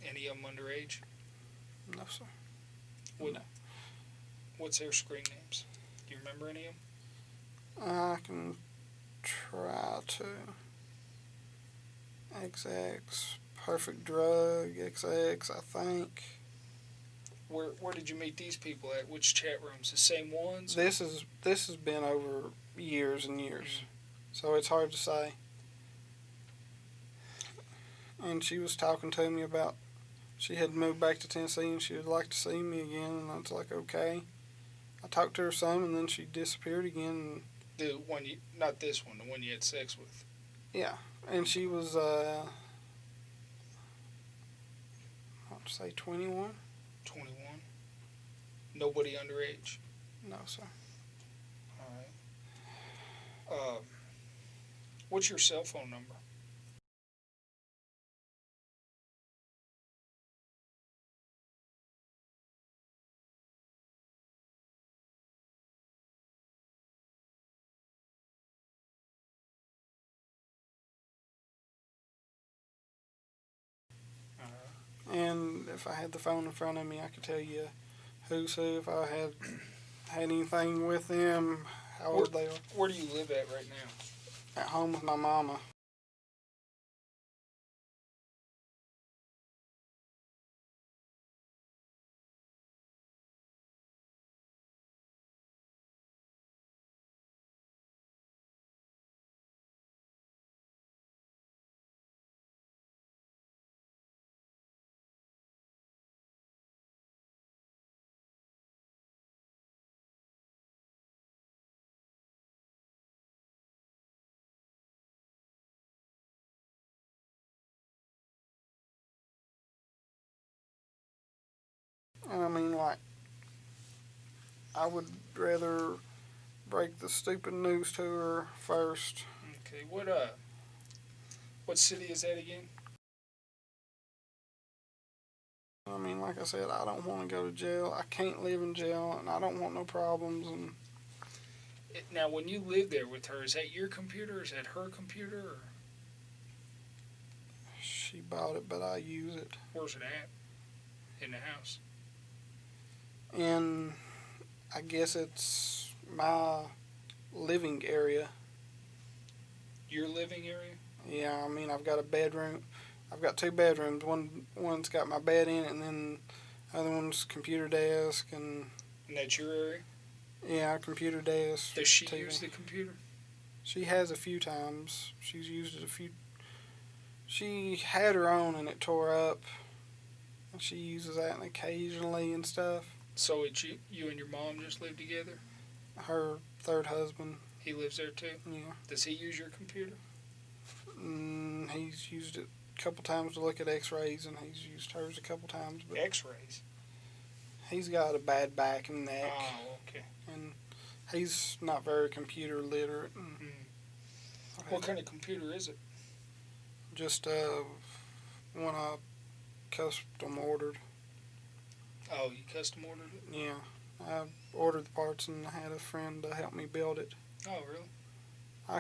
Any of them underage? No, sir. No. What's their screen names? Do you remember any of them? I can try to. XX, Perfect Drug, XX, I think. Where did you meet these people at? Which chat rooms? The same ones? This has been over years and years, so it's hard to say. And she was talking to me about she had moved back to Tennessee and she would like to see me again, and I was like, okay. I talked to her some, and then she disappeared again. The one not this one, the one you had sex with. Yeah, and she was, I'd say 21. 21. Nobody underage. No, sir. All right. What's your cell phone number? And if I had the phone in front of me, I could tell you who's who, if I had anything with them, how old they are. Where do you live at right now? At home with my mama. And I mean, like, I would rather break the stupid news to her first. Okay. What city is that again? I mean, like I said, I don't want to go to jail. I can't live in jail, and I don't want no problems. And Now, when you live there with her, is that your computer? Or is that her computer? Or she bought it, but I use it. where's it at? In the house. And I guess it's my living area. Your living area? Yeah, I mean, I've got a bedroom. I've got 2 bedrooms. One's got my bed in it, and then the other one's computer desk, and And that's your area? yeah, computer desk. Does she TV. use the computer? She has a few times. She's used it a few. She had her own, and it tore up. And she uses that occasionally and stuff. So it's you and your mom just live together? Her third husband, He lives there too? yeah. Does he use your computer? He's used it a couple times to look at X-rays, and he's used hers a couple times. But X-rays? he's got a bad back and neck, Oh, okay. and he's not very computer literate. And What kind of computer is it? Just one I custom ordered. Oh, you custom ordered it? Yeah, I ordered the parts and I had a friend to help me build it. Oh, really? I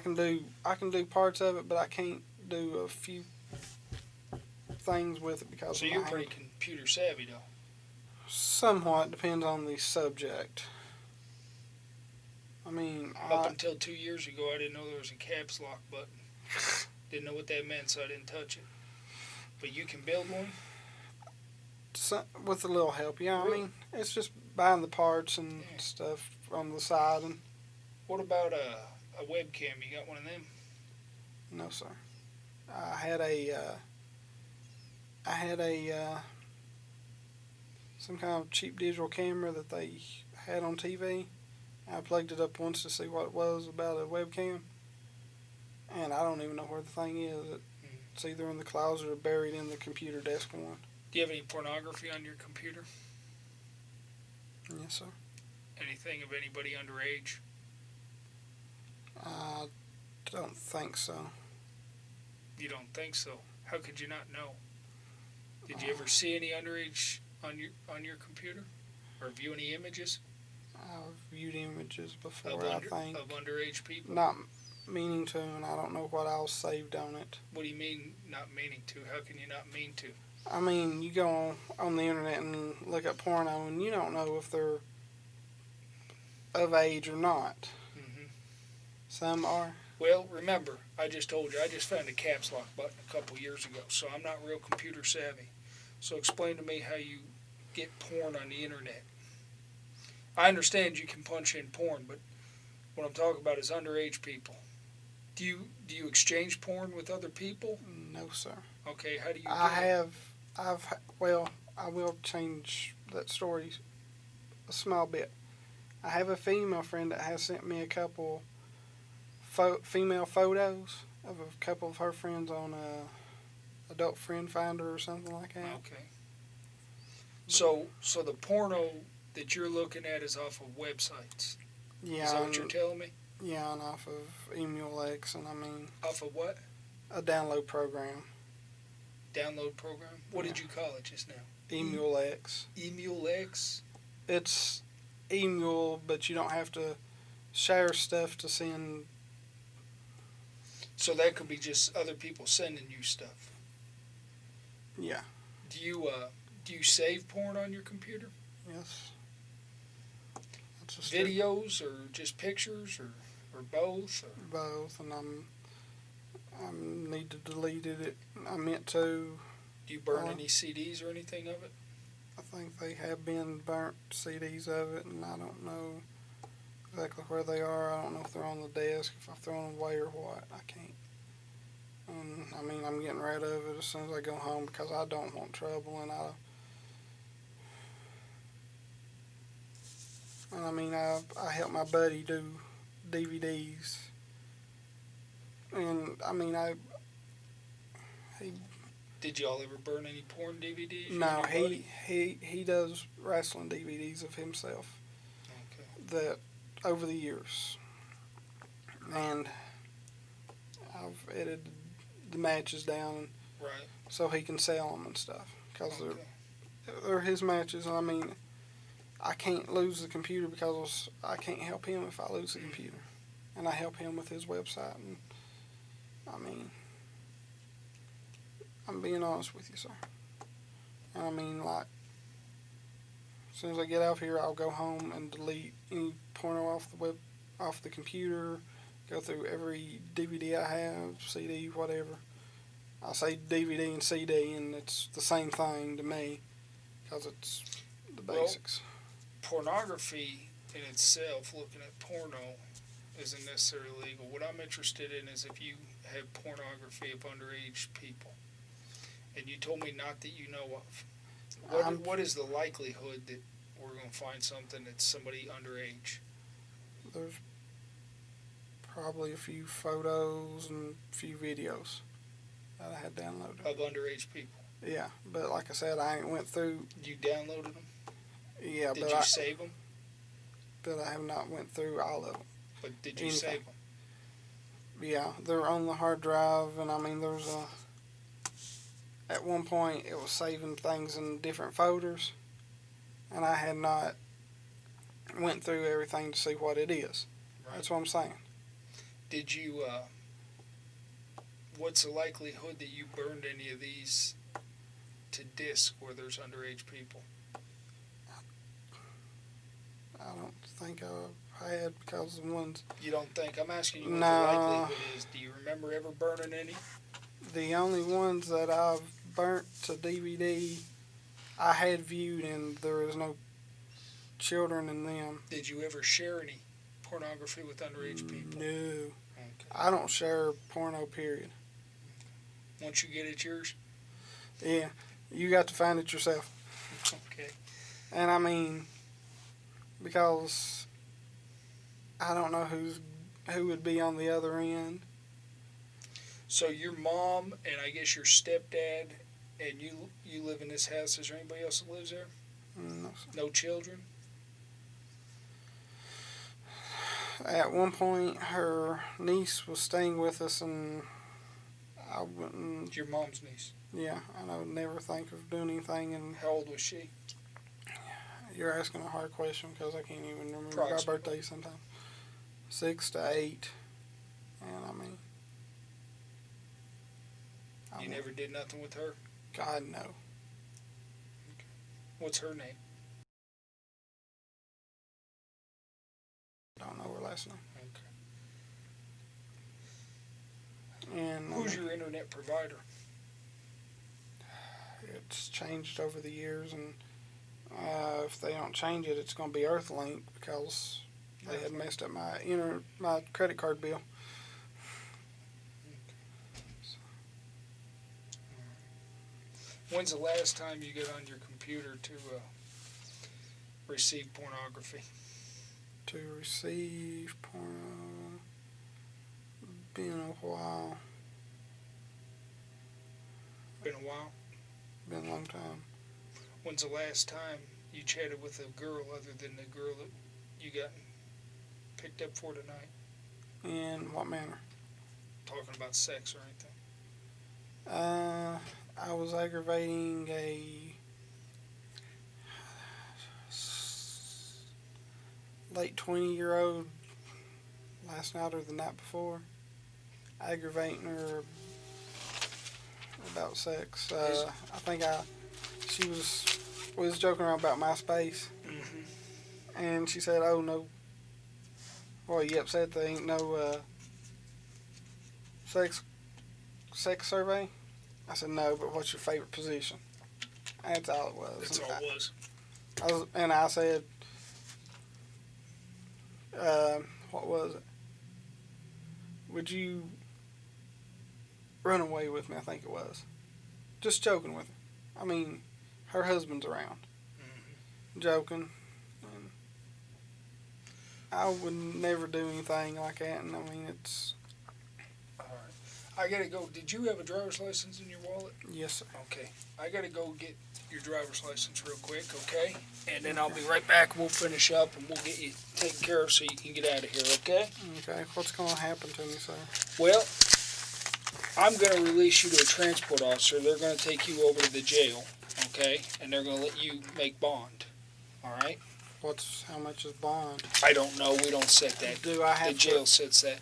can do parts of it, but I can't do a few things with it because So of you're my pretty hand. computer savvy, though. Somewhat depends on the subject. I mean, Up until 2 years ago, I didn't know there was a caps lock button. Didn't know what that meant, so I didn't touch it. But you can build one? with a little help, yeah. Really? I mean, it's just buying the parts and Yeah. stuff on the side, and What about a webcam? You got one of them? no, sir. I had a some kind of cheap digital camera that they had on TV. I plugged it up once to see what it was about a webcam, and I don't even know where the thing is. It's either in the closet or buried in the computer desk one. Do you have any pornography on your computer? Yes, sir. Anything of anybody underage? I don't think so. You don't think so? How could you not know? Did you ever see any underage on your computer, or view any images I've viewed images of, before, I think. of underage people? Not meaning to, and I don't know what else saved on it. What do you mean not meaning to? How can you not mean to? I mean, you go on the internet and look at porno, and you don't know if they're of age or not. Mm-hmm. Some are. Well, remember, I just told you, I just found a caps lock button a couple years ago, so I'm not real computer savvy. So explain to me how you get porn on the internet. I understand you can punch in porn, but what I'm talking about is underage people. Do you exchange porn with other people? No, sir. Okay, how do you I will change that story a small bit. I have a female friend that has sent me a couple female photos of a couple of her friends on Adult Friend Finder or something like that. Okay. So the porno that you're looking at is off of websites. Yeah, Is that what you're telling me? yeah, and off of Emulx, and I mean Off of what? a download program. Download program? What did you call it just now? Emulx. Emulx? It's Emul, but you don't have to share stuff to send. So that could be just other people sending you stuff. Yeah. Do you save porn on your computer? Yes. That's a Videos or just pictures or both? Or? both, and I need to delete it. I meant to. Do you burn any CDs or anything of it? I think they have been burnt CDs of it, and I don't know exactly where they are. I don't know if they're on the desk, if I've thrown them away or what. I can't. And I mean, I'm getting rid of it as soon as I go home because I don't want trouble, and I mean, I help my buddy do DVDs, and I mean, Did y'all ever burn any porn DVDs? no, he does wrestling DVDs of himself. Okay. That over the years, and I've edited the matches down Right. so he can sell them and stuff because Okay. they're his matches. And I mean, I can't lose the computer because I can't help him if I lose the computer. And I help him with his website. And I mean, I'm being honest with you, sir. And I mean, like, as soon as I get out here, I'll go home and delete any porno off the computer, go through every DVD I have, CD, whatever. I say DVD and CD, and it's the same thing to me, because it's the basics. Well, pornography in itself, looking at porno, isn't necessarily legal. What I'm interested in is if you have pornography of underage people, and you told me not that you know of. What is the likelihood that we're going to find something that's somebody underage? There's probably a few photos and a few videos that I had downloaded. Of underage people? Yeah, but like I said, I ain't went through. You downloaded them? Yeah, Did you save them? But I have not went through all of them. But did you save them? Yeah, they're on the hard drive, and I mean, at one point, it was saving things in different folders, and I had not went through everything to see what it is. Right. That's what I'm saying. Did you, what's the likelihood that you burned any of these to disk where there's underage people? I don't think I had, because the ones... You don't think? I'm asking you what the likelihood is. Do you remember ever burning any? The only ones that I've burnt to DVD, I had viewed, and there was no children in them. Did you ever share any pornography with underage people? No. Okay. I don't share porno, period. Once you get it, yours? Yeah. You got to find it yourself. Okay. And I mean, because I don't know who would be on the other end. So your mom and I guess your stepdad and you live in this house. Is there anybody else that lives there? No, sir. No children? At one point, her niece was staying with us, and I wouldn't... Your mom's niece? Yeah, and I would never think of doing anything. And how old was she? You're asking a hard question, because I can't even remember our birthday sometimes. 6 to 8, and I mean... You never did nothing with her? God, no. Okay. What's her name? I don't know her last name. Okay. And who's your internet provider? It's changed over the years, and if they don't change it, it's going to be Earthlink, because they had messed up my credit card bill. When's the last time you got on your computer to receive pornography? To receive porno, been a while. Been a while? Been a long time. When's the last time you chatted with a girl other than the girl that you got picked up for tonight? In what manner? Talking about sex or anything? I was aggravating a late 20-year-old last night or the night before, aggravating her about sex. I think we was joking around about MySpace, and she said, "Oh no, well, you upset there ain't no sex survey?" I said, "No, but what's your favorite position?" That's all it was. That's all it was. And I said, what was it? Would you run away with me? I think it was. Just joking with her. I mean, her husband's around. Joking. And I would never do anything like that, and I mean, it's... I gotta go. Did you have a driver's license in your wallet? Yes, sir. Okay. I gotta go get your driver's license real quick, okay? And then I'll be right back. We'll finish up and we'll get you taken care of so you can get out of here, okay? Okay. What's going to happen to me, sir? Well, I'm going to release you to a transport officer. They're going to take you over to the jail, okay? And they're going to let you make bond, all right? How much is bond? I don't know. We don't set that. Do I The have jail sets that.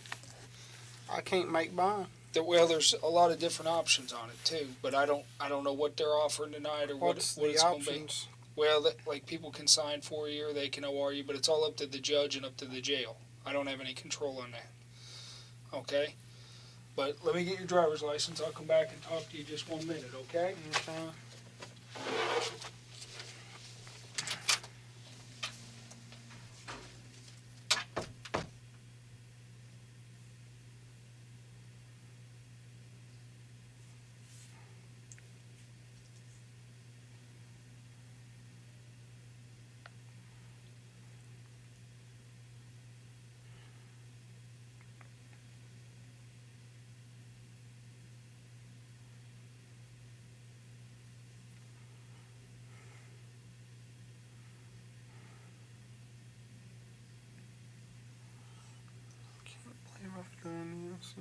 I can't make bond. Well, there's a lot of different options on it too, but I don't know what they're offering tonight or what What's it's the going to be. options? Well, like people can sign for you or they can OR you, but it's all up to the judge and up to the jail. I don't have any control on that. Okay? But let me get your driver's license. I'll come back and talk to you just 1 minute, okay? Okay. I've done this.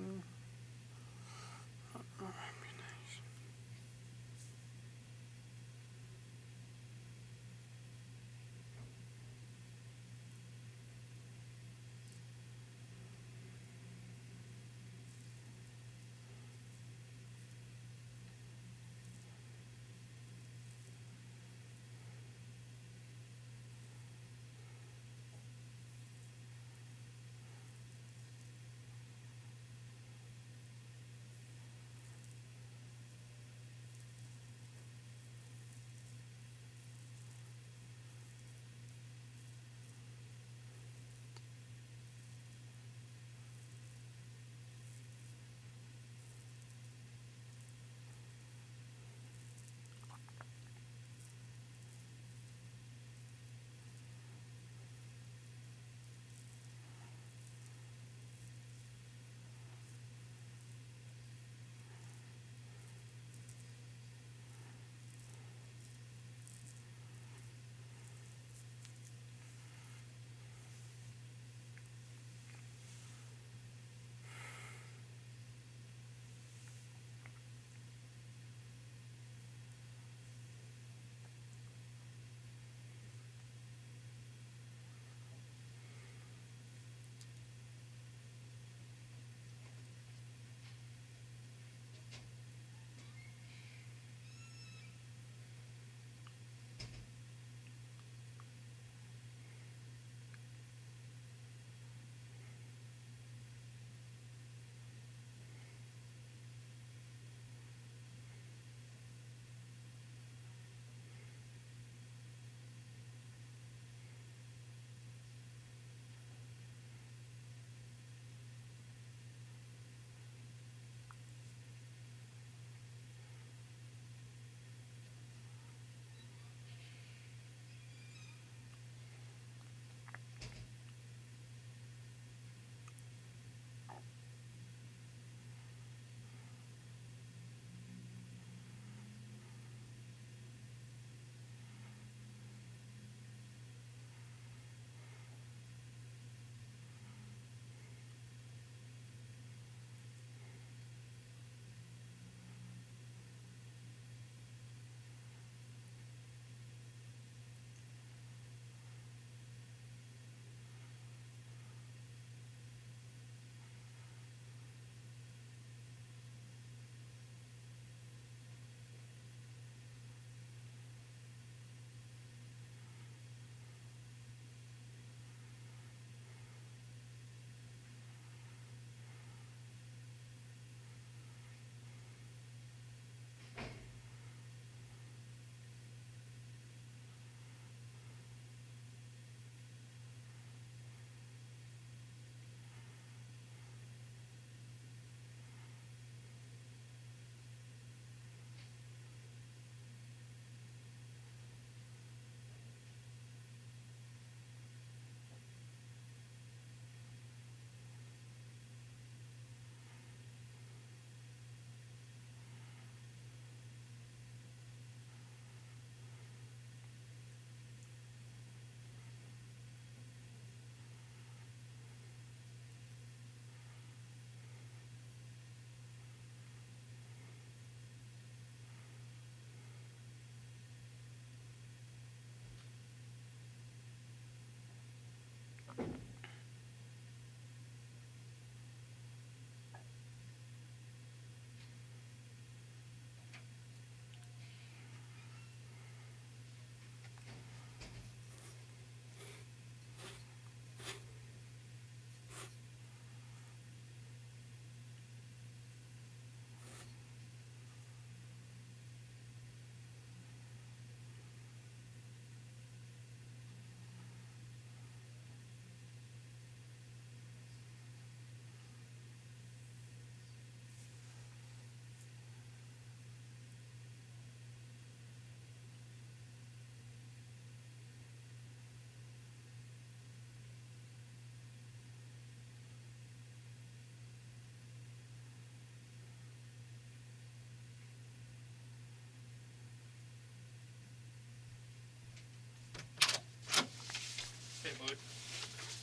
Hey, bud.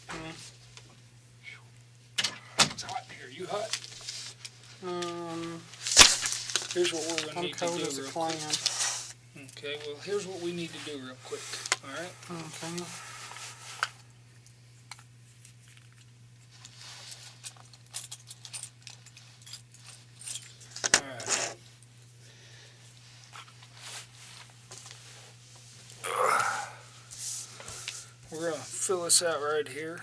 Mm. It's hot in here. You hot? Um, Here's what we're gonna I'm need to cold do as a real clam. quick. Okay. Well, here's what we need to do real quick. All right. Okay. All right. We're gonna fill this out right here.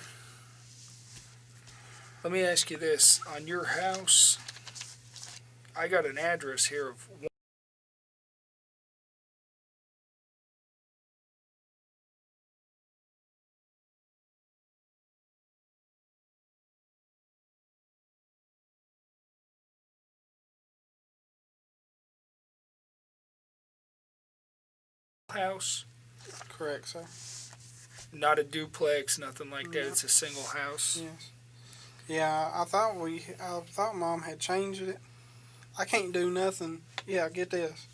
Let me ask you this: on your house, I got an address here of one house, Correct, sir. not a duplex, nothing like that. No. It's a single house. Yes. Yeah, I thought Mom had changed it. I can't do nothing. Yeah, get this.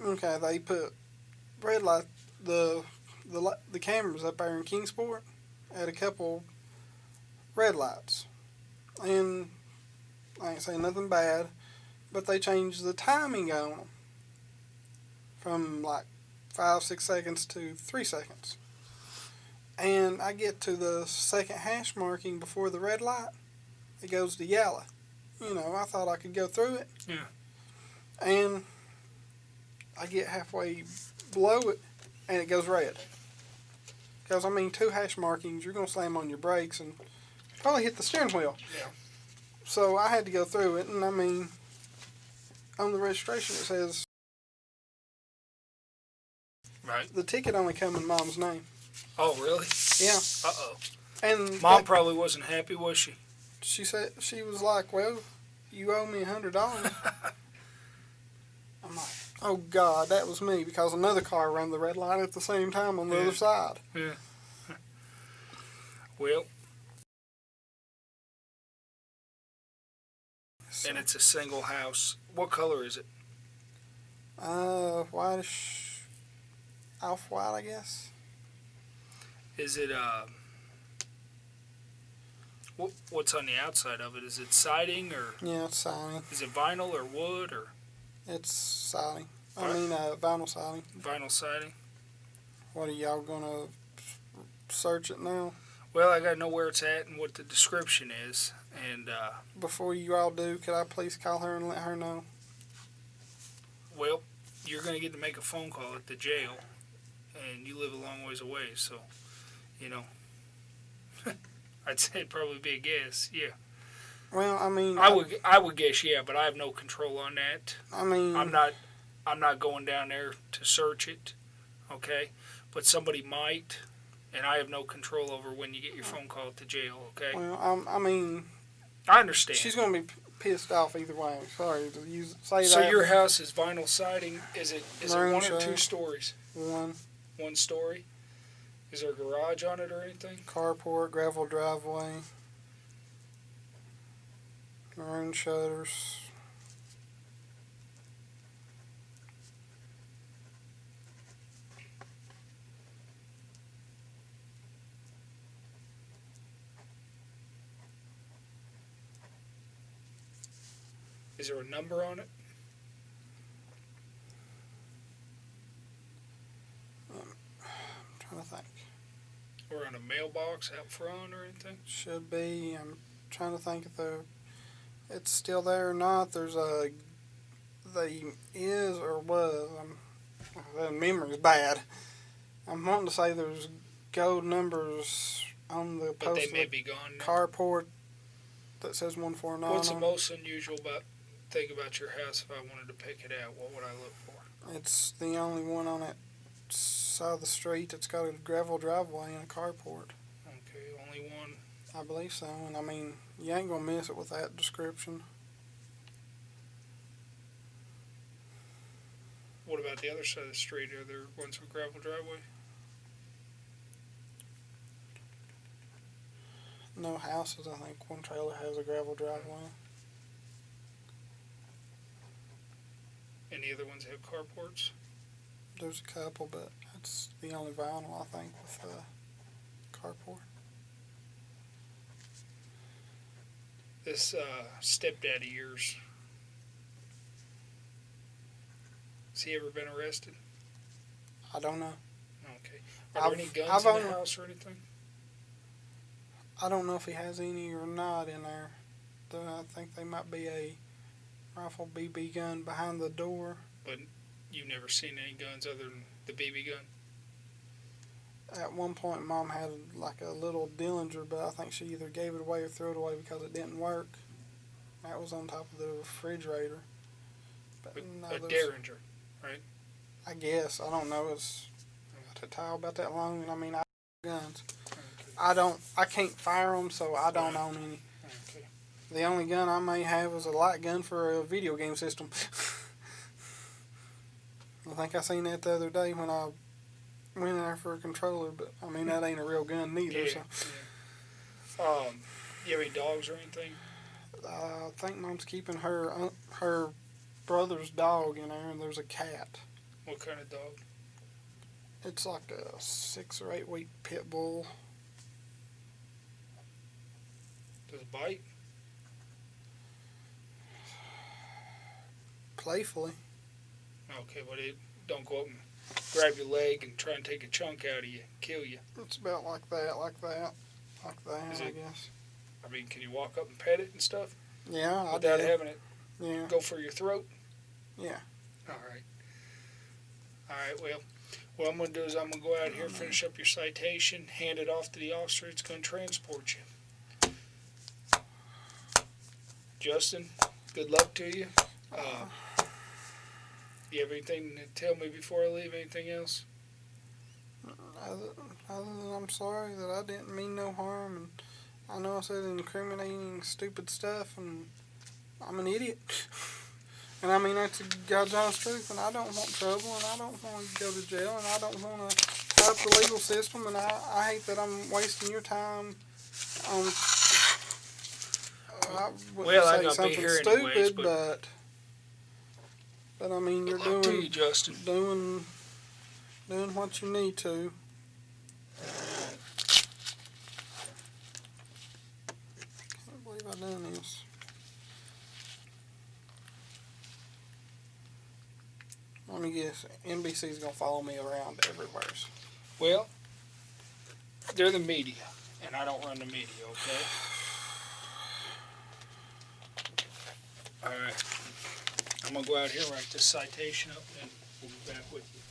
Okay, they put red light the cameras up there in Kingsport at a couple red lights, and I ain't saying nothing bad, but they changed the timing on them from like 5-6 seconds to 3 seconds. And I get to the second hash marking before the red light, it goes to yellow. You know, I thought I could go through it. Yeah. And I get halfway below it, and it goes red. Because, I mean, 2 hash markings, you're going to slam on your brakes and probably hit the steering wheel. Yeah. So I had to go through it, and I mean, on the registration it says Right. the ticket only come in Mom's name. Oh, really? Yeah. Uh-oh. And Mom probably wasn't happy, was she? she said, she was like, well, you owe me $100. I'm like, oh God, that was me, because another car ran the red light at the same time on the Yeah. other side. Yeah. Well, So, and it's a single house. What color is it? whitish, off-white, I guess. Is it what's on the outside of it? Is it siding or Yeah, it's siding. is it vinyl or wood or It's siding. I Right. mean, vinyl siding. vinyl siding? What are y'all gonna search it now? Well, I gotta know where it's at and what the description is, and Before you all do, could I please call her and let her know? well, you're gonna get to make a phone call at the jail, and you live a long ways away, so you know. I'd say it'd probably be a guess. Yeah, Well, I mean, I would guess yeah, but I have no control on that. I mean, I'm not going down there to search it, okay? But somebody might, and I have no control over when you get your phone call at the jail, okay? Well, I mean, I understand. she's gonna be pissed off either way. Sorry to say So that. your house is vinyl siding. Is it Maroon one or shade. 2 stories? One One story. Is there a garage on it or anything? carport, gravel driveway, maroon shutters. Is there a number on it? I'm trying to think. Or around a mailbox out front or anything? Should be. I'm trying to think if it's still there or not. There's they is or was. The memory's bad. I'm wanting to say there's gold numbers on the But post they of may the be gone now. carport that says 149. What's the on most unusual thing about your house if I wanted to pick it out? What would I look for? it. It's the only one on that side of the street that's got a gravel driveway and a carport. Okay, only one. I believe so. And I mean, you ain't gonna miss it with that description. What about the other side of the street? Are there ones with gravel driveway? No houses. I think one trailer has a gravel driveway. Any other ones have carports? There's a couple, but that's the only vinyl I think with carport. This stepdad of yours, has he ever been arrested? I don't know. Okay. Are there any guns in the house or anything? I don't know if he has any or not in there. I think they might be a rifle BB gun behind the door. But you've never seen any guns other than the BB gun? At one point, Mom had like a little Dillinger, but I think she either gave it away or threw it away because it didn't work. That was on top of the refrigerator. But no, A Derringer, right? I guess. I don't know. It's a tile about that long, and I mean, I guns. Okay. I can't fire them, so I don't own any. Okay. The only gun I may have is a light gun for a video game system. I think I seen that the other day when I went in there for a controller, but I mean, that ain't a real gun neither. Yeah. So. You have any dogs or anything? I think Mom's keeping her brother's dog in there, and there's a cat. What kind of dog? It's like a 6 or 8 week pit bull. Does it bite? Playfully. Okay, but it don't go up and grab your leg and try and take a chunk out of you, kill you. It's about like that, Is I it- guess. I mean, can you walk up and pet it and stuff Yeah, I without did. having it Yeah, go for your throat? yeah. All right. All right, well, what I'm going to do is I'm going to go out here, finish up your citation, hand it off to the officer that's going to transport you. Justin, good luck to you. You have anything to tell me before I leave? Anything else? Other than I'm sorry that I didn't mean no harm, and I know I said incriminating, stupid stuff, and I'm an idiot. And I mean, that's God's honest truth, and I don't want trouble, and I don't want to go to jail, and I don't want to help the legal system, and I hate that I'm wasting your time on. I wouldn't Well, I'd say not be something here stupid, anyways, but I mean, you're Good luck to you, doing Justin. what you need to. Can't believe I done this. Let me guess. NBC's gonna follow me around everywhere. Well, they're the media, and I don't run the media, okay? All right. I'm going to go out here, write this citation up, and we'll be back with you.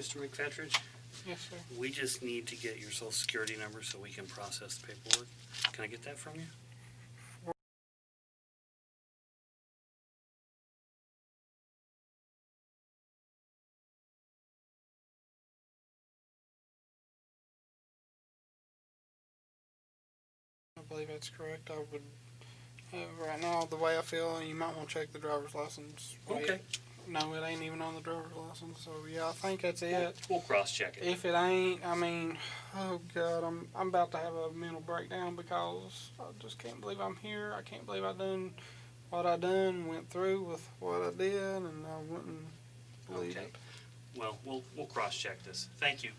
Mr. McPhetridge, Yes, sir. we just need to get your social security number so we can process the paperwork. Can I get that from you? I believe that's correct. I would, right now, the way I feel, you might want to check the driver's license. Okay. No, it ain't even on the driver's license. So yeah, I think that's it. We'll cross-check it. If it ain't, I mean, oh God, I'm about to have a mental breakdown because I just can't believe I'm here. I can't believe I done what I done, went through with what I did, and I wouldn't believe Okay. it. Well, we'll cross-check this. Thank you.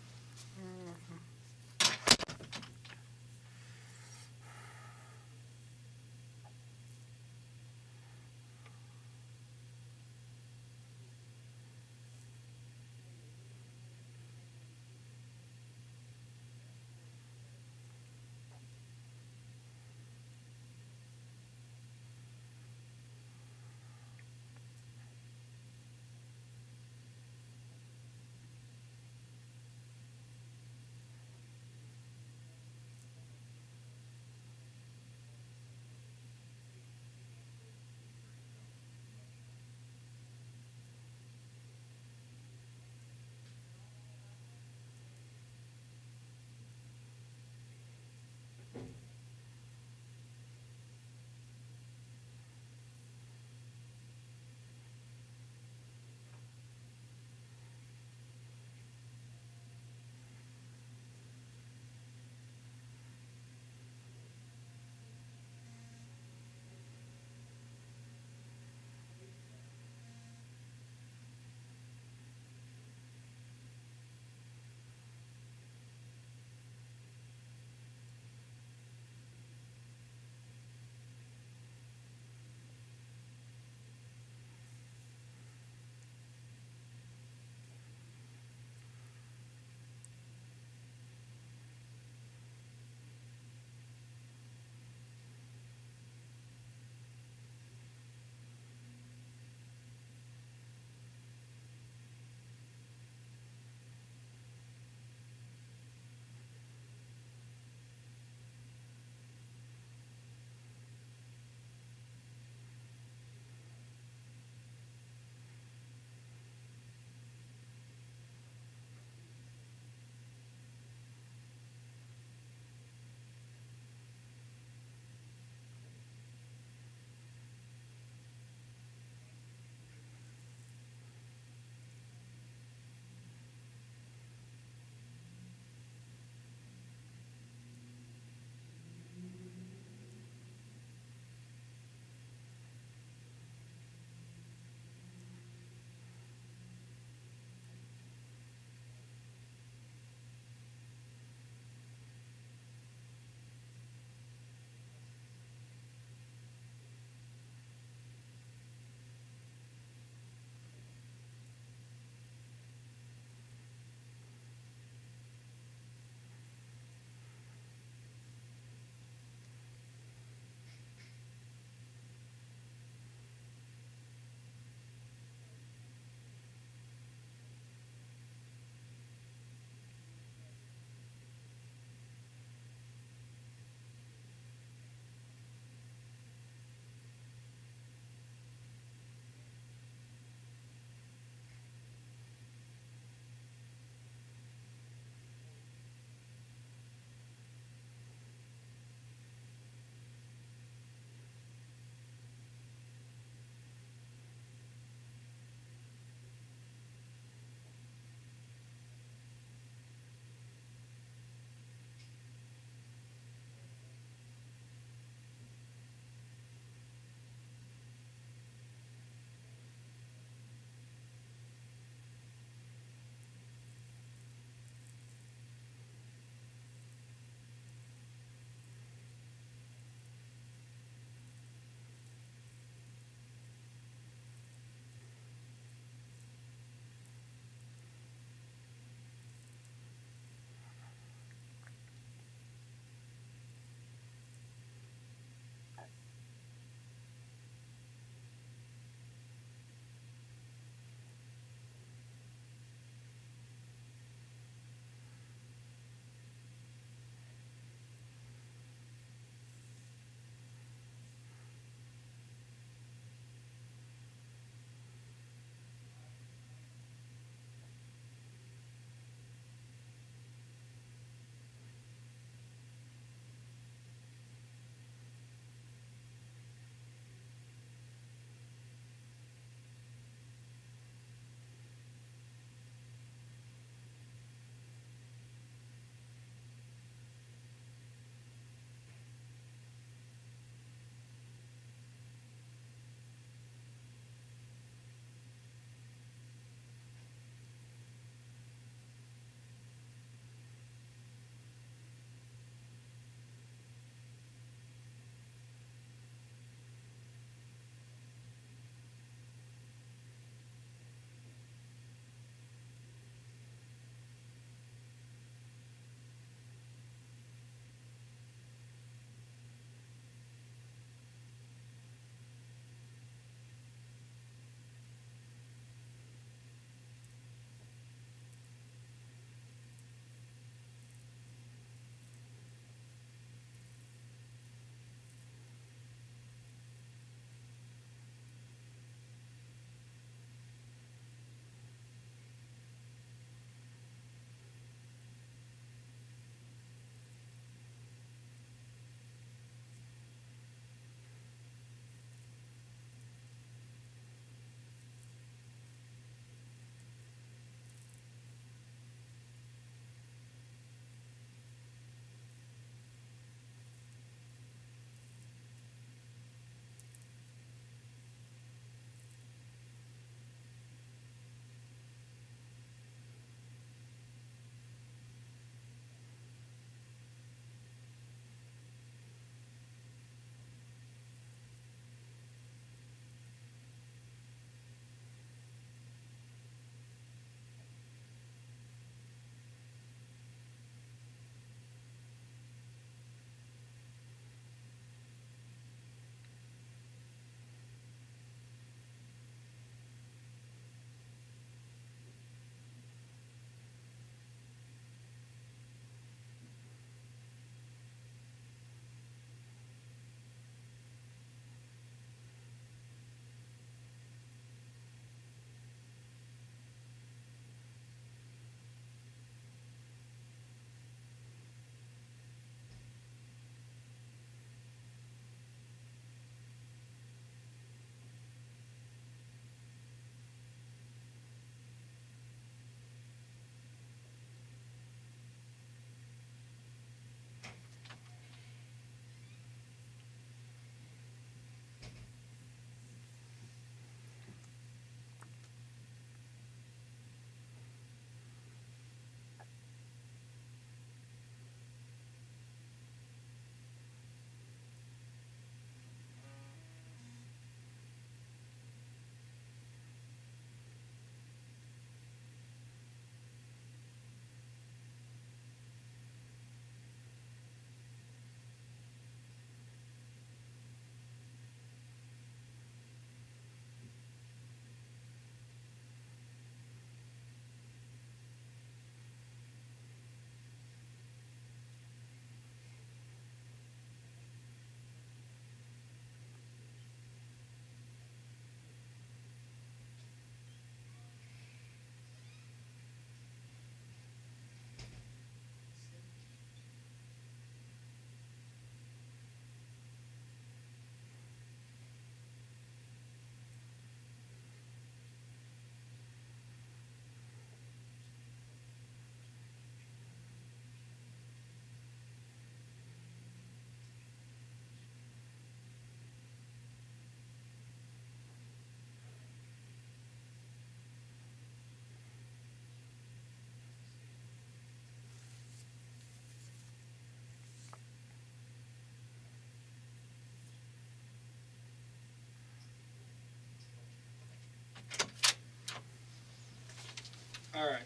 All right.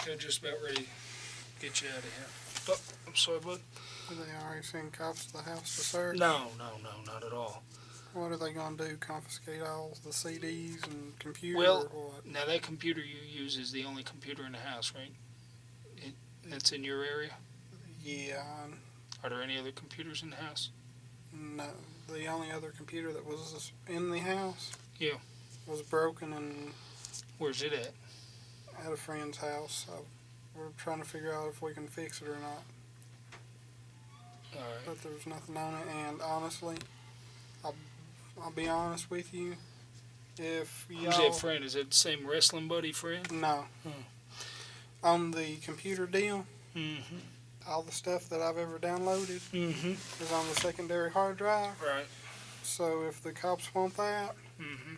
They're just about ready to get you out of here. Oh, I'm sorry, bud. Do they already send cops to the house to search? No, not at all. What are they gonna do? Confiscate all the CDs and computer Well, or what? now that computer you use is the only computer in the house, right? That's in your area? Yeah, Are there any other computers in the house? no. The only other computer that was in the house, Yeah. was broken and Where's it at? at a friend's house. So we're trying to figure out if we can fix it or not. All right. But there's nothing on it, and honestly, I'll be honest with you. If Who's y'all that friend? Is that the same wrestling buddy friend? no, on the computer deal, Mm-hmm. all the stuff that I've ever downloaded Mm-hmm. is on the secondary hard drive. Right. So if the cops want that, Mm-hmm.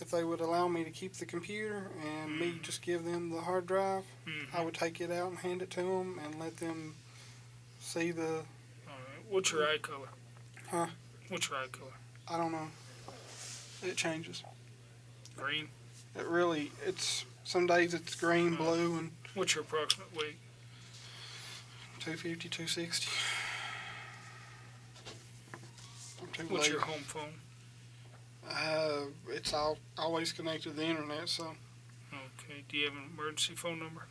if they would allow me to keep the computer and me just give them the hard drive, Mm-hmm. I would take it out and hand it to them and let them see the. All right. What's your eye color? Huh? What's your eye color? I don't know. It changes. Green. It really. It's some days it's green, blue, and What's your approximate weight? 250, 260. I'm too What's your late. home phone? It's always connected to the internet, so Okay. Do you have an emergency phone number?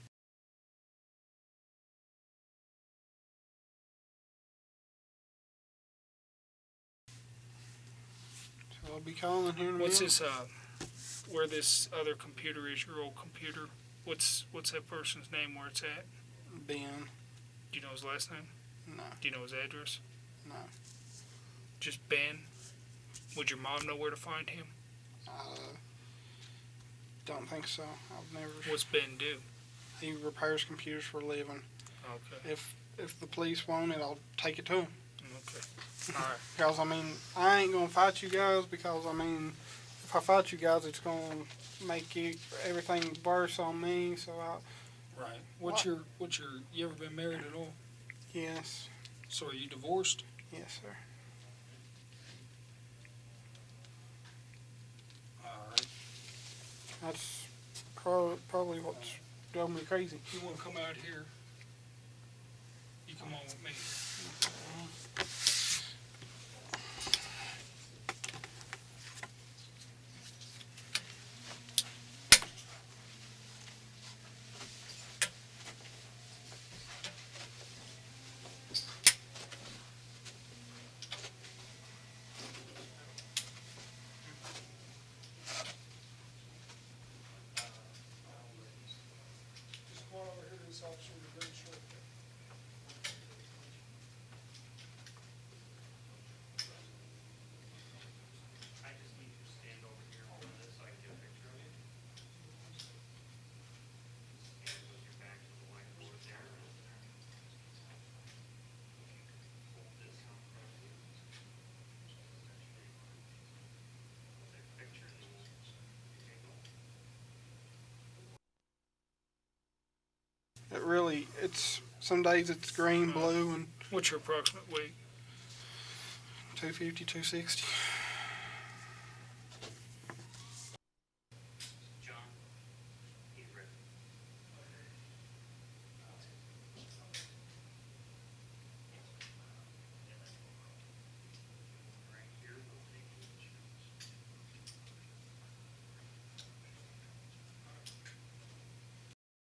I'll be calling here in a What's minute. this? Where this other computer is? Your old computer. What's that person's name? Where it's at? Ben. Do you know his last name? No, Do you know his address? no. Just Ben. Would your mom know where to find him? Don't think so. I've never. What's Ben do? He repairs computers for a living. Okay. If the police want it, I'll take it to him. Okay. All right. Because I mean, I ain't gonna fight you guys. Because I mean, if I fight you guys, it's gonna make everything worse on me. So Right. What's your you ever been married at all? yes, So are you divorced? yes, sir. All right. That's probably what's drove me crazy. If you want to come out here, you come on with me. Just come on over here to this officer with a green shirt. I just need you to stand over here on this so I can get a picture of you. Stand with your back to the whiteboard there. Hold this out in front of you. Take a picture and then we'll take off. It really. It's some days it's green, blue, and What's your approximate weight? 250, 260.